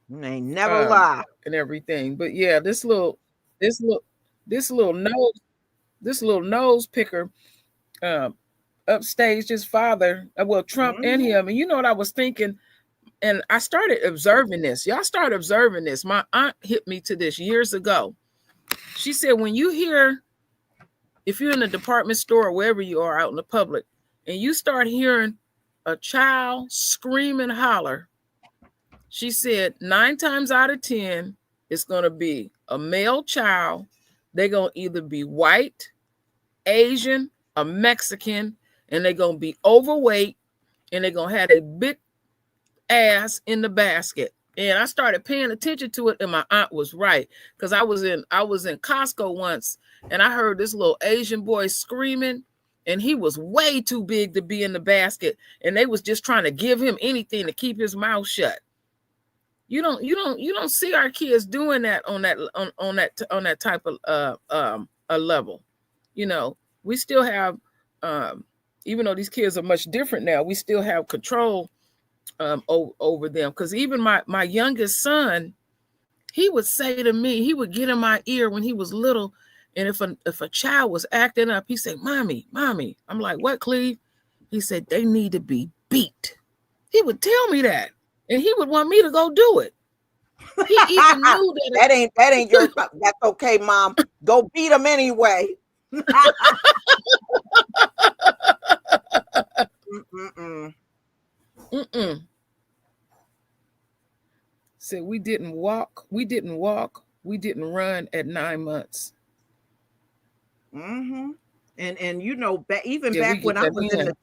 [SPEAKER 1] They never lie.
[SPEAKER 2] And everything. But yeah, this little nose picker upstaged his father. Well, Trump and him. And you know what I was thinking? And I started observing this. Y'all start observing this. My aunt hit me to this years ago. She said, when you hear, if you're in a department store or wherever you are out in the public, and you start hearing a child scream and holler, she said 9 times out of 10, it's going to be a male child. They're going to either be white, Asian, or Mexican, and they're going to be overweight, and they're going to have a big ass in the basket. And I started paying attention to it, and my aunt was right, because I was in Costco once, and I heard this little Asian boy screaming, and he was way too big to be in the basket, and they was just trying to give him anything to keep his mouth shut. You don't see our kids doing that on that type of a level. We still have, even though these kids are much different now, we still have control over them. Because even my youngest son, he would say to me, he would get in my ear when he was little, and if a child was acting up, he said, "Mommy." I'm like, "What, Cleve?" He said, "They need to be beat." He would tell me that, and he would want me to go do it. He even knew that
[SPEAKER 1] that ain't your. That's okay, Mom. Go beat them anyway.
[SPEAKER 2] Said we didn't walk, we didn't run at 9 months.
[SPEAKER 1] And even back when I was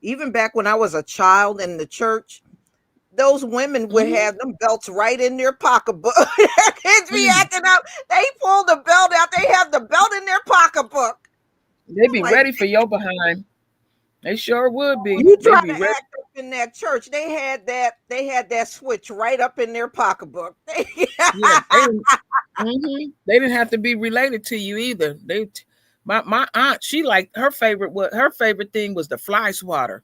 [SPEAKER 1] even back when I was a child in the church, those women would have them belts right in their pocketbook. Kids be acting up. They pull the belt out. They have the belt in their pocketbook.
[SPEAKER 2] They be ready for your behind. They sure would be.
[SPEAKER 1] You try to act in that church, they had that switch right up in their pocketbook.
[SPEAKER 2] Yeah, they didn't have to be related to you either. My aunt, she liked her favorite thing was the fly swatter.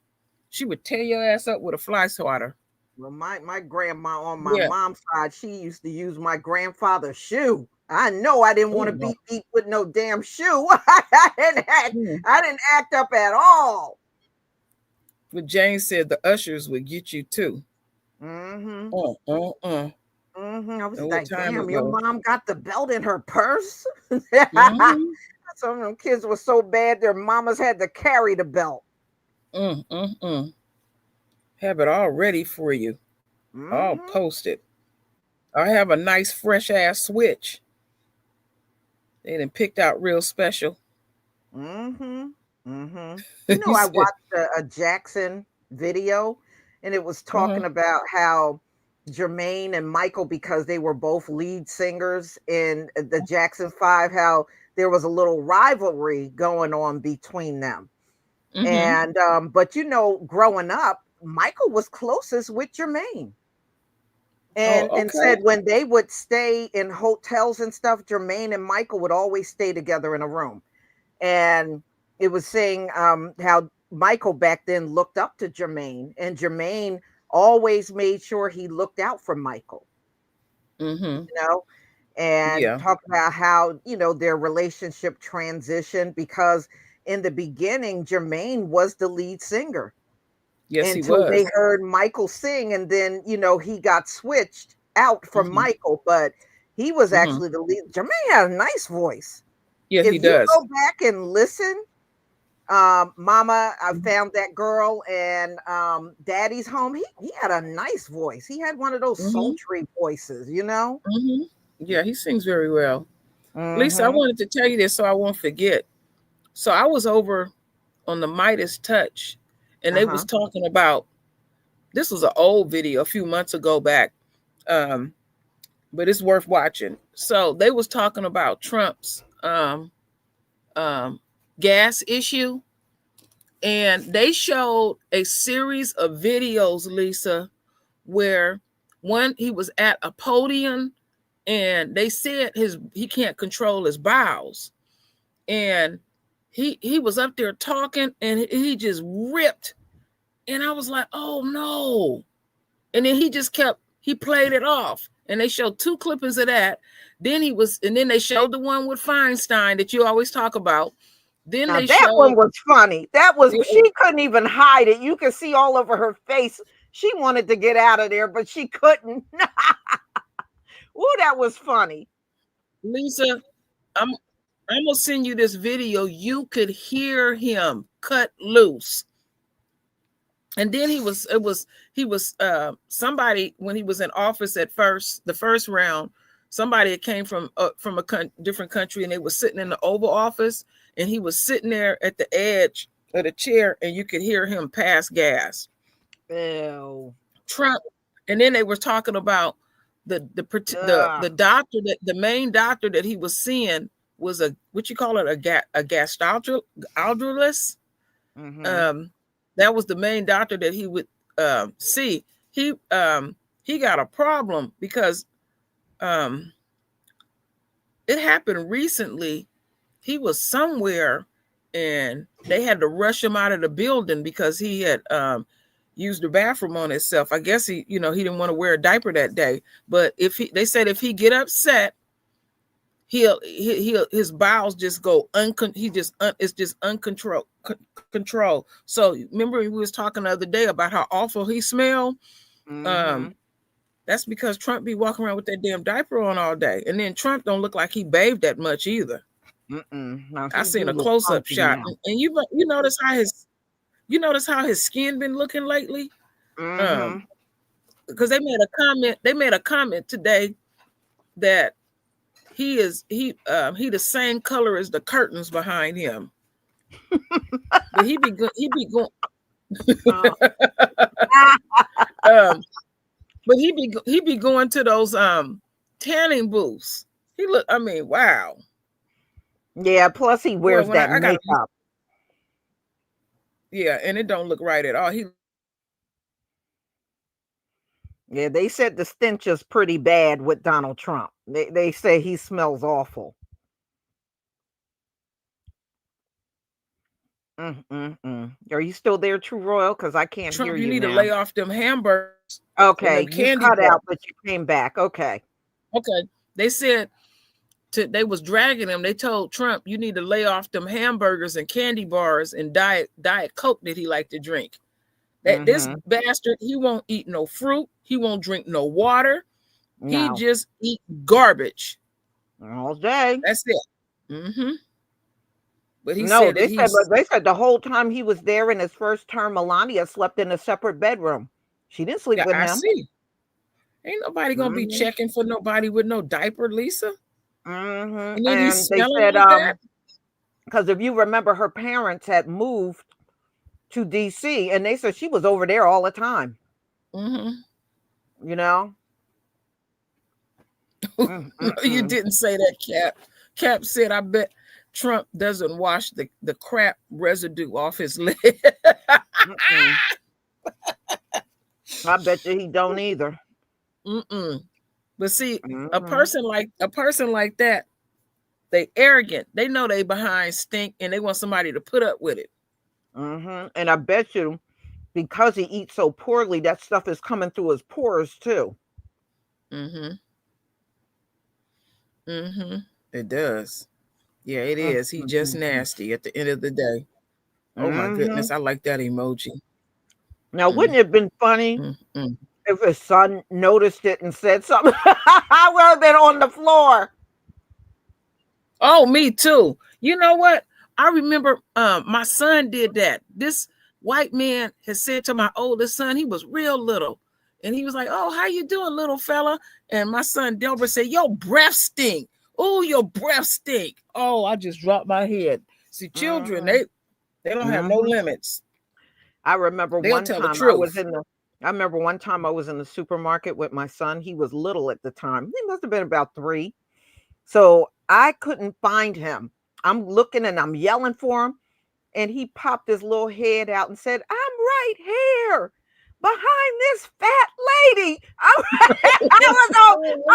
[SPEAKER 2] She would tear your ass up with a fly swatter.
[SPEAKER 1] Well, my grandma on my
[SPEAKER 2] Yeah.
[SPEAKER 1] mom's side, she used to use my grandfather's shoe. I know I didn't want to be beat with no damn shoe. I didn't act up at all.
[SPEAKER 2] But Jane said the ushers would get you too.
[SPEAKER 1] Mm-hmm.
[SPEAKER 2] I
[SPEAKER 1] was like, damn,
[SPEAKER 2] ago.
[SPEAKER 1] your mom got the belt in her purse? Some of them kids were so bad their mamas had to carry the belt.
[SPEAKER 2] Have it all ready for you. All posted. I have a nice fresh ass switch. They done picked out real special.
[SPEAKER 1] You know, I watched a Jackson video, and it was talking about how Jermaine and Michael, because they were both lead singers in the Jackson 5, how there was a little rivalry going on between them. And but you know, growing up, Michael was closest with Jermaine. And said when they would stay in hotels and stuff, Jermaine and Michael would always stay together in a room. And it was saying how Michael back then looked up to Jermaine, and Jermaine always made sure he looked out for Michael. You know, and talk about how, you know, their relationship transitioned, because in the beginning, Jermaine was the lead singer.
[SPEAKER 2] Yes,
[SPEAKER 1] until
[SPEAKER 2] he was.
[SPEAKER 1] They heard Michael sing, and then, you know, he got switched out from Michael, but he was actually the lead. Jermaine had a nice voice.
[SPEAKER 2] Yeah,
[SPEAKER 1] if
[SPEAKER 2] he does.
[SPEAKER 1] Go back and listen. Mama, I Found That Girl, and Daddy's Home. He had a nice voice. He had one of those sultry voices, you know.
[SPEAKER 2] Yeah, he sings very well. Lisa, I wanted to tell you this so I won't forget. So I was over on the Midas Touch, and they was talking about, this was an old video a few months ago back, but it's worth watching. So they was talking about Trump's gas issue, and they showed a series of videos, Lisa, where he was at a podium, and they said he can't control his bowels, and he was up there talking, and he just ripped, and I was like, oh no. And then he played it off, and they showed 2 clippings of that. Then they showed the one with Feinstein that you always talk about. Then
[SPEAKER 1] now that one was funny. That was, she couldn't even hide it. You could see all over her face. She wanted to get out of there, but she couldn't. Oh, that was funny.
[SPEAKER 2] Lisa, I'm gonna send you this video. You could hear him cut loose. And then he was somebody, when he was in office the first round, somebody that came from a different country, and they was sitting in the Oval Office, and he was sitting there at the edge of the chair, and you could hear him pass gas.
[SPEAKER 1] Ew.
[SPEAKER 2] Trump. And then they were talking about the doctor, that the main doctor that he was seeing was a gastroenterologist. That was the main doctor that he would see. He got a problem because it happened recently. He was somewhere, and they had to rush him out of the building because he had used the bathroom on himself. I guess he didn't want to wear a diaper that day. But they said if he get upset, his bowels just go it's just uncontrolled. So remember, we was talking the other day about how awful he smelled. That's because Trump be walking around with that damn diaper on all day, and then Trump don't look like he bathed that much either. I seen a close-up shot, and you notice how his skin been looking lately. Because they made a comment today that he the same color as the curtains behind him. But he be going but he be going to those tanning booths. Wow.
[SPEAKER 1] Yeah, plus he wears that makeup.
[SPEAKER 2] Yeah, and it don't look right at all.
[SPEAKER 1] Yeah, they said the stench is pretty bad with Donald Trump. They say he smells awful. Are you still there, True Royal? Because I can't hear
[SPEAKER 2] Trump, you
[SPEAKER 1] you
[SPEAKER 2] need to
[SPEAKER 1] now.
[SPEAKER 2] lay off them hamburgers and
[SPEAKER 1] Okay,
[SPEAKER 2] them
[SPEAKER 1] you
[SPEAKER 2] candy
[SPEAKER 1] cut
[SPEAKER 2] bars.
[SPEAKER 1] out, but you came back. Okay.
[SPEAKER 2] Okay. They said they was dragging him. They told Trump, you need to lay off them hamburgers and candy bars and diet Coke that he liked to drink. That this bastard, he won't eat no fruit. He won't drink no water. He
[SPEAKER 1] No.
[SPEAKER 2] just eat garbage
[SPEAKER 1] All day.
[SPEAKER 2] That's it. But he
[SPEAKER 1] No,
[SPEAKER 2] said that
[SPEAKER 1] they said the whole time he was there in his first term, Melania slept in a separate bedroom. She didn't sleep with him.
[SPEAKER 2] I see. Ain't nobody gonna be checking for nobody with no diaper, Lisa.
[SPEAKER 1] And they said,
[SPEAKER 2] like
[SPEAKER 1] because if you remember, her parents had moved to DC, and they said she was over there all the time. You know.
[SPEAKER 2] You didn't say that, Cap. Cap said, I bet Trump doesn't wash the crap residue off his leg.
[SPEAKER 1] I bet you he don't either.
[SPEAKER 2] But see, a person like that, they arrogant. They know they behind stink, and they want somebody to put up with it.
[SPEAKER 1] And I bet you, because he eats so poorly, that stuff is coming through his pores too.
[SPEAKER 2] It does. Yeah, it is. He just nasty at the end of the day. Oh my goodness, I like that emoji.
[SPEAKER 1] Now, wouldn't it have been funny if his son noticed it and said something? I would have been on the floor.
[SPEAKER 2] Oh, me too. You know what? I remember my son did that. This white man has said to my oldest son, he was real little. And he was like, oh, how you doing, little fella? And my son Delbert said, your breath stink. Oh, your breath stink. Oh, I just dropped my head. See, children, they don't have no limits.
[SPEAKER 1] I remember one time I was in the supermarket with my son. He was little at the time. He must have been about 3. So I couldn't find him. I'm looking and I'm yelling for him. And he popped his little head out and said, I'm right here behind this fat lady. I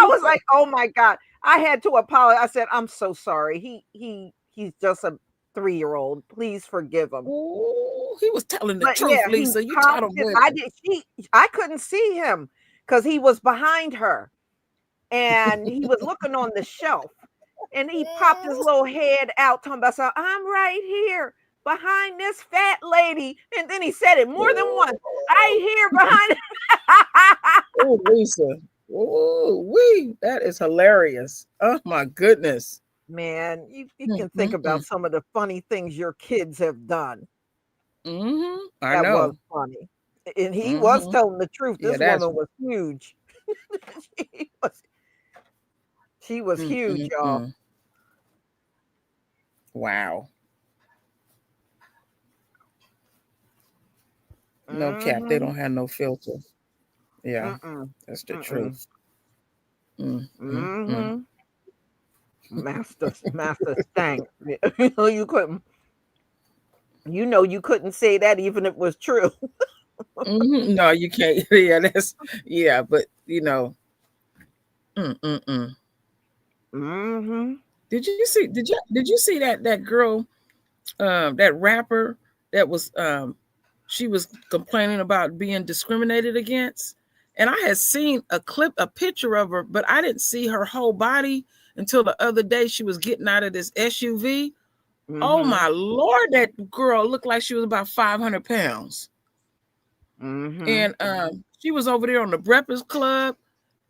[SPEAKER 1] was like, oh my God. I had to apologize. I said, I'm so sorry. He's just a 3-year-old. Please forgive him.
[SPEAKER 2] Ooh, he was telling the truth, Lisa. You taught him well.
[SPEAKER 1] I couldn't see him because he was behind her. And he was looking on the shelf. And he popped his little head out, talking about, I'm right here behind this fat lady. And then he said it more than once. I hear behind.
[SPEAKER 2] Oh, Lisa. Oh, that is hilarious. Oh my goodness.
[SPEAKER 1] Man, you can think about some of the funny things your kids have done.
[SPEAKER 2] I know.
[SPEAKER 1] Was funny. And he was telling the truth. This woman was huge. She was huge, y'all.
[SPEAKER 2] Wow. No Cap. They don't have no filter. Yeah, that's the truth.
[SPEAKER 1] Master stank. You couldn't say that even if it was true.
[SPEAKER 2] No, you can't. Yeah, but Did you see that girl, that rapper that was she was complaining about being discriminated against? And I had seen a picture of her, but I didn't see her whole body until the other day. She was getting out of this SUV. Oh my Lord, that girl looked like she was about 500 pounds. And she was over there on the Breakfast Club,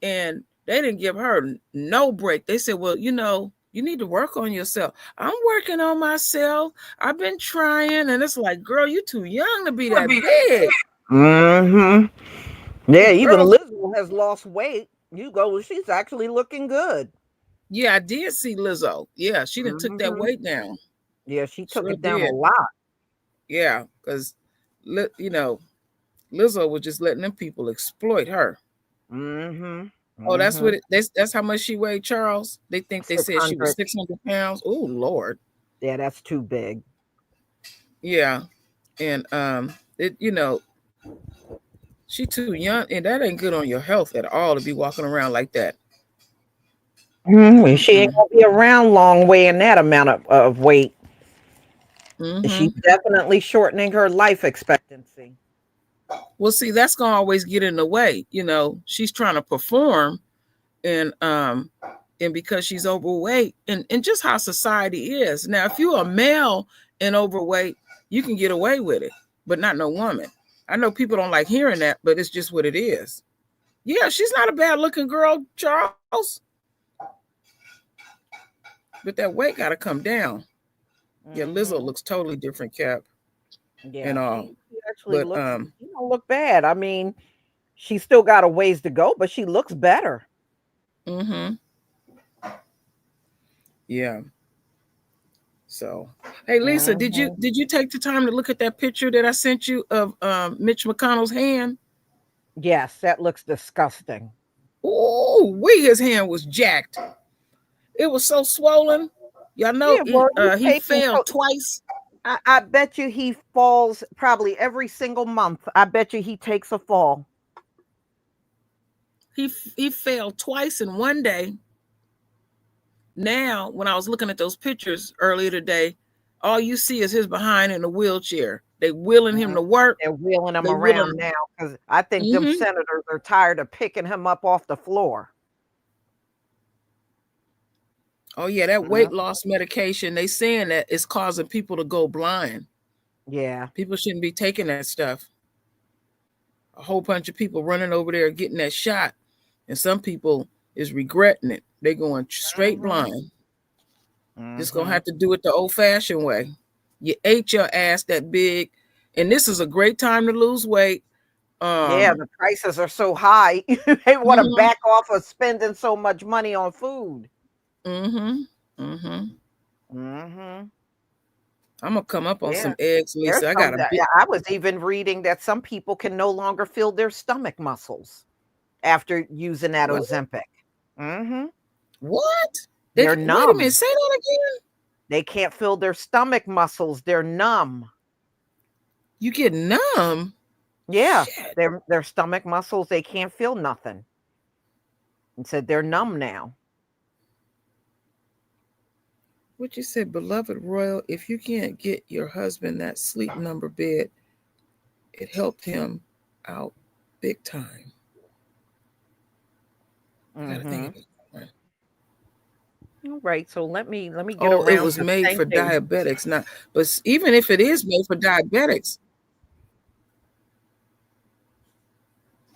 [SPEAKER 2] and they didn't give her no break. They said, well, you need to work on yourself. I'm working on myself. I've been trying. And it's like, girl, you too young to be that big.
[SPEAKER 1] Yeah, even Lizzo has lost weight. She's actually looking good.
[SPEAKER 2] Yeah, I did see Lizzo. Yeah, she done took that weight down.
[SPEAKER 1] Yeah, she took it down a lot.
[SPEAKER 2] Yeah, because, Lizzo was just letting them people exploit her. Oh, that's what that's how much she weighed, Charles. They think they said she was 600 pounds. Oh, Lord.
[SPEAKER 1] Yeah, that's too big.
[SPEAKER 2] Yeah. And She too young, and that ain't good on your health at all to be walking around like that.
[SPEAKER 1] She ain't gonna be around long weighing that amount of weight. She's definitely shortening her life expectancy.
[SPEAKER 2] Well, see, that's gonna always get in the way. You know, she's trying to perform, and because she's overweight, and just how society is. Now, if you're a male and overweight, you can get away with it, but not no woman. I know people don't like hearing that, but it's just what it is. Yeah, she's not a bad looking girl, Charles. But that weight got to come down. Yeah, Lizzo looks totally different, Cap.
[SPEAKER 1] Yeah,
[SPEAKER 2] and all.
[SPEAKER 1] she actually
[SPEAKER 2] But
[SPEAKER 1] looks. She don't look bad. I mean, she's still got a ways to go, but she looks better.
[SPEAKER 2] Yeah. So, hey, Lisa, did you take the time to look at that picture that I sent you of Mitch McConnell's hand?
[SPEAKER 1] Yes, that looks disgusting.
[SPEAKER 2] Oh, his hand was jacked. It was so swollen. Y'all know he fell twice.
[SPEAKER 1] I bet you he falls probably every single month. I bet you he takes a fall.
[SPEAKER 2] He fell twice in one day. Now, when I was looking at those pictures earlier today, all you see is his behind in a wheelchair. They wheeling him to work.
[SPEAKER 1] They're wheeling him around now because I think them senators are tired of picking him up off the floor.
[SPEAKER 2] Oh, yeah, that weight loss medication, they saying that it's causing people to go blind.
[SPEAKER 1] Yeah.
[SPEAKER 2] People shouldn't be taking that stuff. A whole bunch of people running over there getting that shot, and some people is regretting it. They're going straight blind. Just gonna have to do it the old-fashioned way. You ate your ass that big, and this is a great time to lose weight.
[SPEAKER 1] Yeah, the prices are so high. They want to back off of spending so much money on food.
[SPEAKER 2] I'm gonna come up on some eggs, Lisa.
[SPEAKER 1] I was even reading that some people can no longer feel their stomach muscles after using that Ozempic.
[SPEAKER 2] What?
[SPEAKER 1] They're numb.
[SPEAKER 2] Wait a minute, say that again.
[SPEAKER 1] They can't feel their stomach muscles. They're numb.
[SPEAKER 2] You get numb?
[SPEAKER 1] Yeah, their stomach muscles, they can't feel nothing. And said they're numb now.
[SPEAKER 2] What you said, beloved Royal, if you can't get your husband that sleep number bed, it helped him out big time. Gotta think of it.
[SPEAKER 1] All right, so let me get
[SPEAKER 2] around.
[SPEAKER 1] It
[SPEAKER 2] was made for diabetics, not. But even if it is made for diabetics.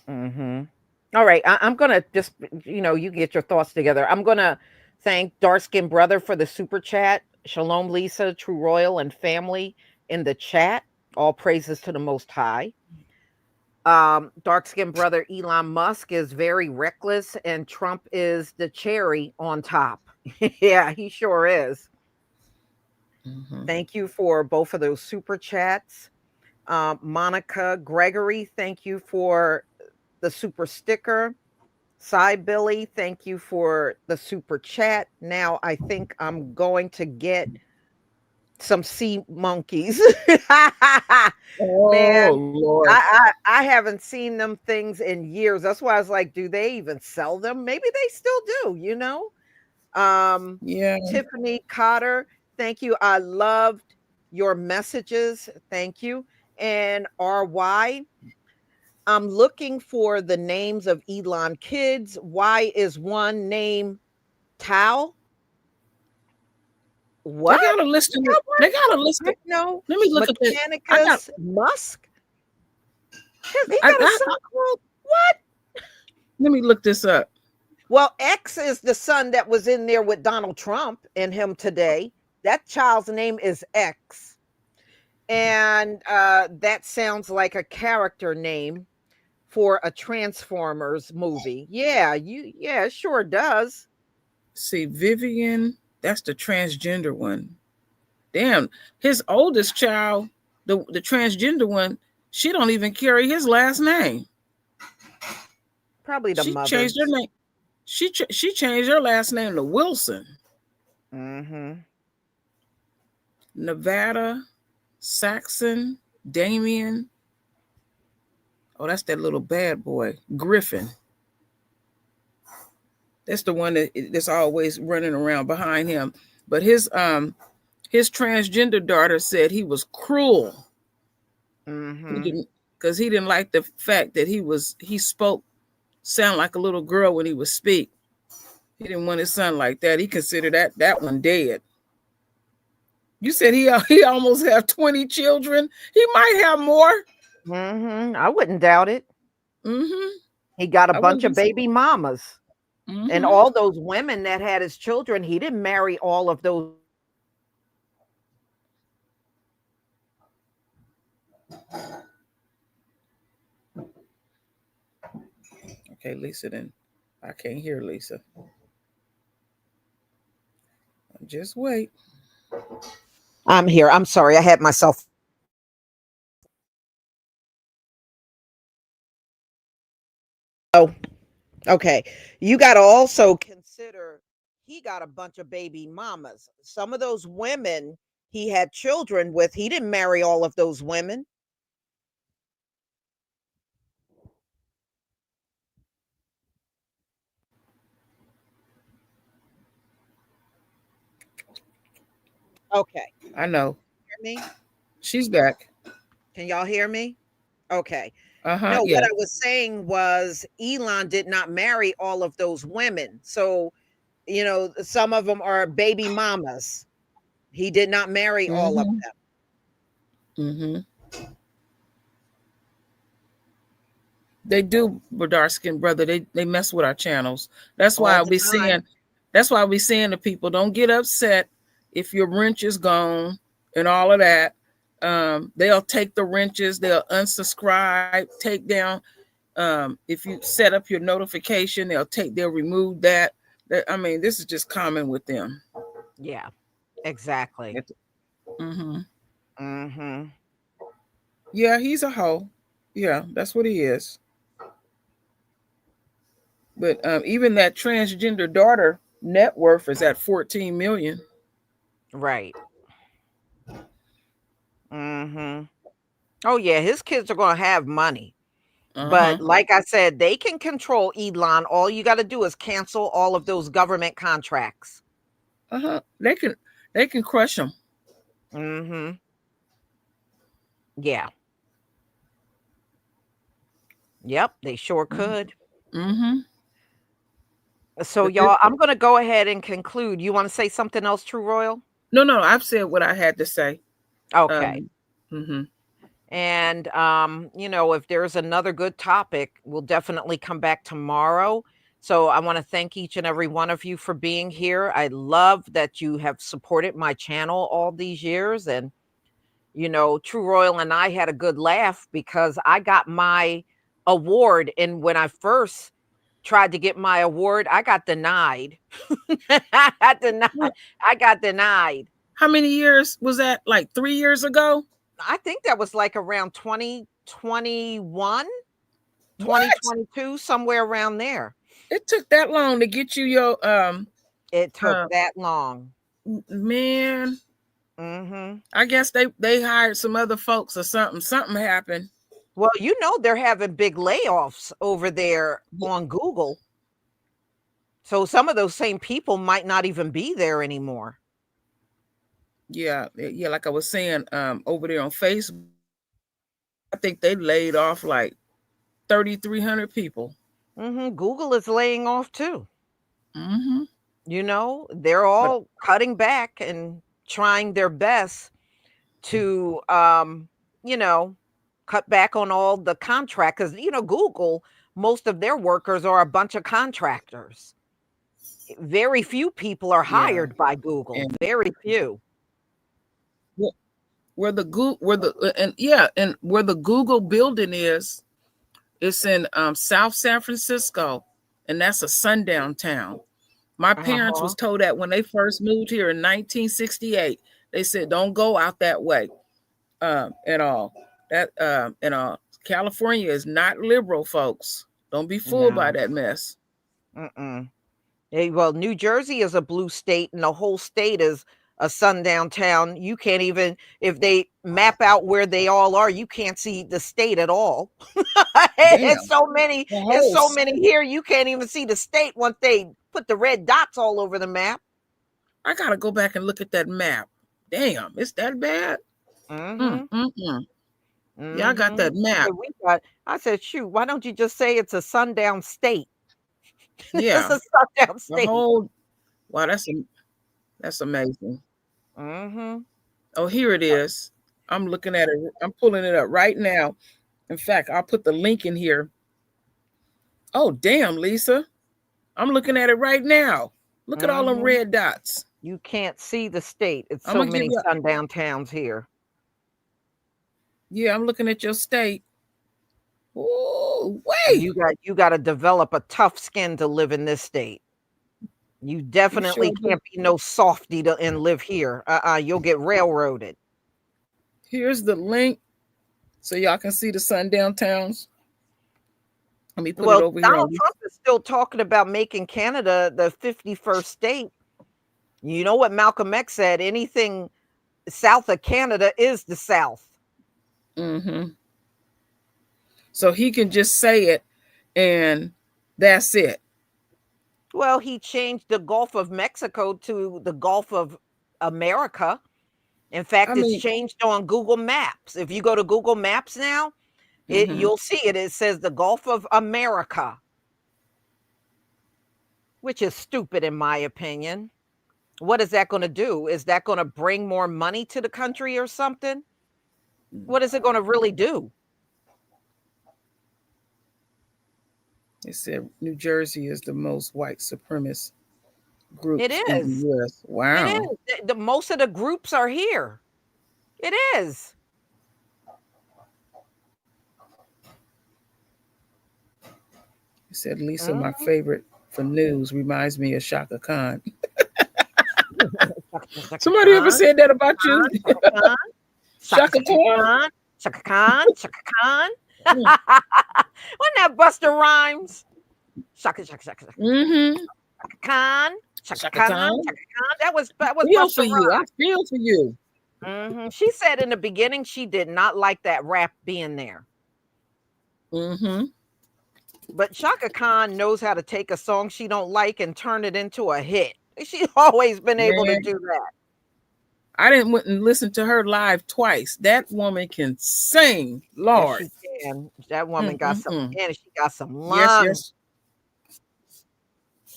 [SPEAKER 1] All right, I'm gonna just you get your thoughts together. I'm gonna thank Dark Skin Brother for the super chat. Shalom, Lisa, True Royal, and family in the chat. All praises to the Most High. Dark Skin Brother Elon Musk is very reckless, and Trump is the cherry on top. Yeah, he sure is. Thank you for both of those super chats. Monica Gregory, thank you for the super sticker. Cy Billy, thank you for the super chat. Now I think I'm going to get some sea monkeys. Man,
[SPEAKER 2] Lord.
[SPEAKER 1] I haven't seen them things in years. That's why I was like, do they even sell them? Maybe they still do, Tiffany Cotter, thank you. I loved your messages. Thank you. And RY, I'm looking for the names of Elon kids. Why is one name Tao? What?
[SPEAKER 2] They got a list of They got a list of
[SPEAKER 1] No.
[SPEAKER 2] Let me look
[SPEAKER 1] Mechanicus Musk. He got a son called what?
[SPEAKER 2] Let me look this up.
[SPEAKER 1] Well, X is the son that was in there with Donald Trump and him today. That child's name is X. And that sounds like a character name for a Transformers movie. Yeah, it sure does.
[SPEAKER 2] See, Vivian, that's the transgender one. Damn, his oldest child, the transgender one, she don't even carry his last name.
[SPEAKER 1] Probably the mother.
[SPEAKER 2] She changed her name. She changed her last name to Wilson. Nevada, Saxon, Damien. Oh, that's that little bad boy, Griffin. That's the one that's always running around behind him. But his transgender daughter said he was cruel. He didn't, because he didn't like the fact that he spoke sound like a little girl when he would speak. He didn't want his son like that. He considered that one dead. You said he almost have 20 children. He might have more.
[SPEAKER 1] I wouldn't doubt it. He got a bunch of baby mamas. And all those women that had his children, he didn't marry all of those.
[SPEAKER 2] Okay, Lisa, then I can't hear Lisa. Just wait.
[SPEAKER 1] I'm here. I'm sorry. I had myself. Oh, okay. You got to also consider he got a bunch of baby mamas. Some of those women he had children with, he didn't marry all of those women. Okay.
[SPEAKER 2] I know.
[SPEAKER 1] Hear me?
[SPEAKER 2] She's back.
[SPEAKER 1] Can y'all hear me? Okay.
[SPEAKER 2] No,
[SPEAKER 1] what I was saying was Elon did not marry all of those women. So, some of them are baby mamas. He did not marry all of them.
[SPEAKER 2] They do, Dark-skinned brother. They mess with our channels. That's why I'll be saying. That's why we saying to people, don't get upset if your wrench is gone and all of that. They'll take the wrenches. They'll unsubscribe, take down. If you set up your notification, they'll remove that. I mean, this is just common with them.
[SPEAKER 1] Yeah, exactly.
[SPEAKER 2] Yeah, he's a hoe. Yeah, that's what he is. But even that transgender daughter net worth is at 14 million.
[SPEAKER 1] Right. Oh yeah, his kids are going to have money. But like I said, they can control Elon. All you got to do is cancel all of those government contracts.
[SPEAKER 2] They can crush them.
[SPEAKER 1] Yeah. Yep, they sure could. So y'all, I'm going to go ahead and conclude. You want to say something else, True Royal?
[SPEAKER 2] No, I've said what I had to say.
[SPEAKER 1] Okay. And, if there's another good topic, we'll definitely come back tomorrow. So I want to thank each and every one of you for being here. I love that you have supported my channel all these years. And, True Royal and I had a good laugh because I got my award. And when I first tried to get my award, I got denied. I got denied.
[SPEAKER 2] How many years was that? Like 3 years ago?
[SPEAKER 1] I think that was like around 2021, 2022, somewhere around there.
[SPEAKER 2] It took that long to get you your
[SPEAKER 1] It took that long.
[SPEAKER 2] Man. I guess they hired some other folks or something. Something happened.
[SPEAKER 1] Well, they're having big layoffs over there on Google. So some of those same people might not even be there anymore.
[SPEAKER 2] Yeah, like I was saying, over there on Facebook, I think they laid off like 3,300 people.
[SPEAKER 1] Google is laying off too. They're all cutting back and trying their best to, cut back on all the contractors. Google, most of their workers are a bunch of contractors. Very few people are hired by Google. Very few.
[SPEAKER 2] Where the Google building is, it's in South San Francisco, and that's a sundown town. My parents was told that when they first moved here in 1968. They said, don't go out that way at all. California is not liberal, folks. Don't be fooled by that mess.
[SPEAKER 1] Well, New Jersey is a blue state, and the whole state is a sundown town. You can't even, if they map out where they all are, you can't see the state at all. It's so many, it's so many here, you can't even see the state once they put the red dots all over the map.
[SPEAKER 2] I gotta go back and look at that map. Damn, it's that bad? Yeah, I got that map.
[SPEAKER 1] I said, shoot, why don't you just say it's a sundown state?
[SPEAKER 2] Yeah.
[SPEAKER 1] It's a sundown state.
[SPEAKER 2] Wow, that's amazing. Oh, here it is. I'm looking at it. I'm pulling it up right now. In fact, I'll put the link in here. Oh, damn, Lisa. I'm looking at it right now. Look at all them red dots.
[SPEAKER 1] You can't see the state. It's so many sundown towns here.
[SPEAKER 2] Yeah, I'm looking at your state. Oh, wait.
[SPEAKER 1] You got to develop a tough skin to live in this state. You definitely can't be no softy and live here. You'll get railroaded.
[SPEAKER 2] Here's the link so y'all can see the sundown towns. Let me put it over here.
[SPEAKER 1] Donald Trump is still talking about making Canada the 51st state. You know what Malcolm X said? Anything south of Canada is the South.
[SPEAKER 2] So he can just say it and that's it.
[SPEAKER 1] Well, he changed the Gulf of Mexico to the Gulf of America. In fact, it's changed on Google Maps. If you go to Google Maps now, you'll see it. It says the Gulf of America, which is stupid in my opinion. What is that going to do? Is that going to bring more money to the country or something? What is it going to really do?
[SPEAKER 2] They said New Jersey is the most white supremacist group
[SPEAKER 1] in the
[SPEAKER 2] U.S. Wow.
[SPEAKER 1] It is. The most of the groups are here. It is.
[SPEAKER 2] He said, Lisa, my favorite for news reminds me of Shaka Khan. Somebody ever said that about you? Shaka Khan?
[SPEAKER 1] Shaka Khan? Shaka Khan? Wasn't that Buster Rhymes? Shaka Khan. Shaka Khan. Shaka Khan. That was Buster Rhymes.
[SPEAKER 2] I feel for you.
[SPEAKER 1] She said in the beginning she did not like that rap being there. But Shaka Khan knows how to take a song she don't like and turn it into a hit. She's always been able to do that.
[SPEAKER 2] I didn't went and listen to her live twice. That woman can sing, Lord.
[SPEAKER 1] Yes, she can. That woman got some, and she got some lungs.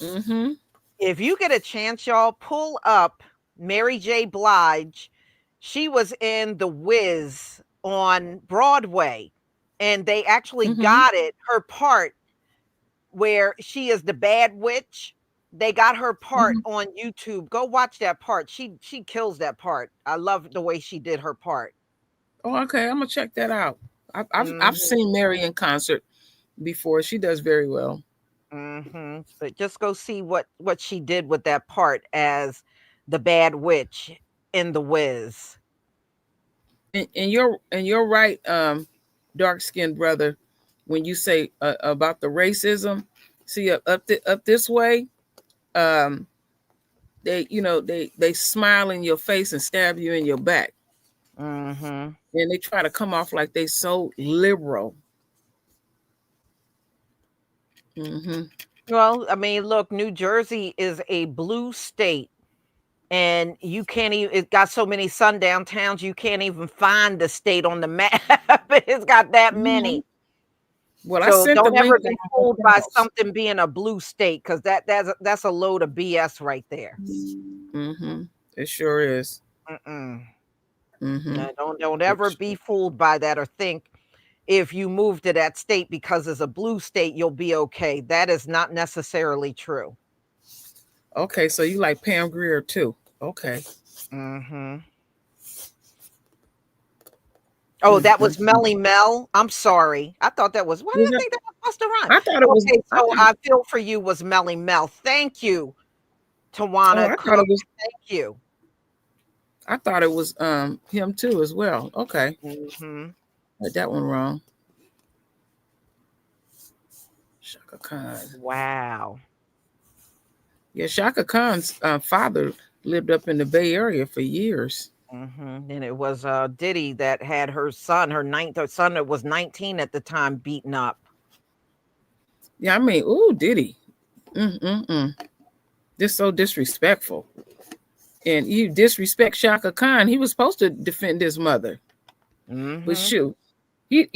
[SPEAKER 2] Yes.
[SPEAKER 1] If you get a chance, y'all, pull up Mary J. Blige. She was in The Wiz on Broadway, and they actually got her part where she is the bad witch. They got her part on YouTube. Go watch that part. She kills that part. I love the way she did her part.
[SPEAKER 2] Oh, okay. I'm gonna check that out. I've seen Mary in concert before. She does very well.
[SPEAKER 1] But just go see what she did with that part as the bad witch in The Wiz.
[SPEAKER 2] And you're right, dark-skinned brother, when you say about the racism. See up this way. They smile in your face and stab you in your back. And they try to come off like they so liberal.
[SPEAKER 1] Well, I mean, look, New Jersey is a blue state, and you can't even, it got so many sundown towns, you can't even find the state on the map. It's got that many.
[SPEAKER 2] Well,
[SPEAKER 1] so don't ever be fooled by something being a blue state, because that's a load of BS right there.
[SPEAKER 2] It sure is.
[SPEAKER 1] Don't ever be fooled by that or think if you move to that state because it's a blue state, you'll be okay. That is not necessarily true.
[SPEAKER 2] Okay, so you like Pam Grier too. Okay.
[SPEAKER 1] Oh, that was Melly Mel. I'm sorry. I thought that was, why did I think that was Busta Rhymes?
[SPEAKER 2] I thought it was.
[SPEAKER 1] Okay, so I Feel For You was Melly Mel. Thank you, Tawana. Thank you.
[SPEAKER 2] I thought it was him too as well. Okay. Got that one wrong. Shaka Khan.
[SPEAKER 1] Wow.
[SPEAKER 2] Yeah, Shaka Khan's father lived up in the Bay Area for years.
[SPEAKER 1] And it was Diddy that had her son that was 19 at the time, beaten up.
[SPEAKER 2] Yeah, I mean, ooh, Diddy. This so disrespectful. And you disrespect Shaka Khan. He was supposed to defend his mother. But shoot, he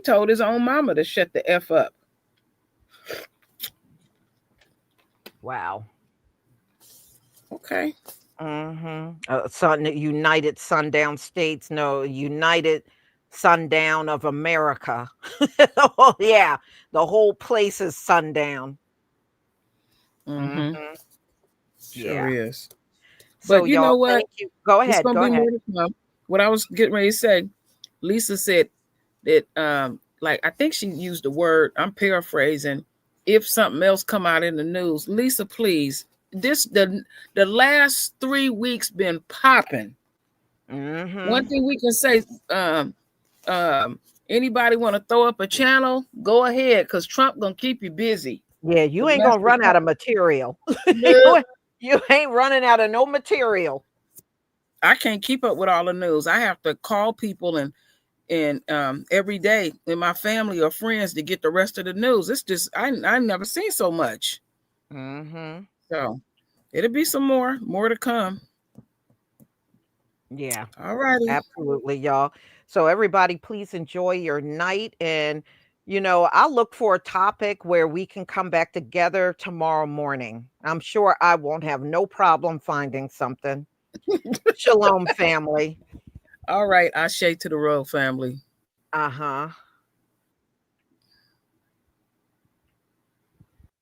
[SPEAKER 2] told his own mama to shut the F up.
[SPEAKER 1] Wow.
[SPEAKER 2] Okay.
[SPEAKER 1] United Sundown States, no, United Sundown of America. Oh yeah, the whole place is sundown.
[SPEAKER 2] Sure is.
[SPEAKER 1] So
[SPEAKER 2] but you know what?
[SPEAKER 1] Thank you. Go ahead.
[SPEAKER 2] Go ahead. More to come. What I was getting ready to say, Lisa said that like I think she used the word, I'm paraphrasing, if something else come out in the news. Lisa, please. The last 3 weeks been popping. One thing we can say, anybody want to throw up a channel, go ahead, because Trump gonna keep you busy.
[SPEAKER 1] Yeah, you ain't gonna run out of material. You ain't running out of no material.
[SPEAKER 2] I can't keep up with all the news. I have to call people and every day in my family or friends to get the rest of the news. It's just I never seen so much. So it'll be some more to come.
[SPEAKER 1] Yeah.
[SPEAKER 2] All righty.
[SPEAKER 1] Absolutely, y'all. So everybody, please enjoy your night. And, I'll look for a topic where we can come back together tomorrow morning. I'm sure I won't have no problem finding something. Shalom, family.
[SPEAKER 2] All right. Ashe to the royal family.
[SPEAKER 1] Uh-huh.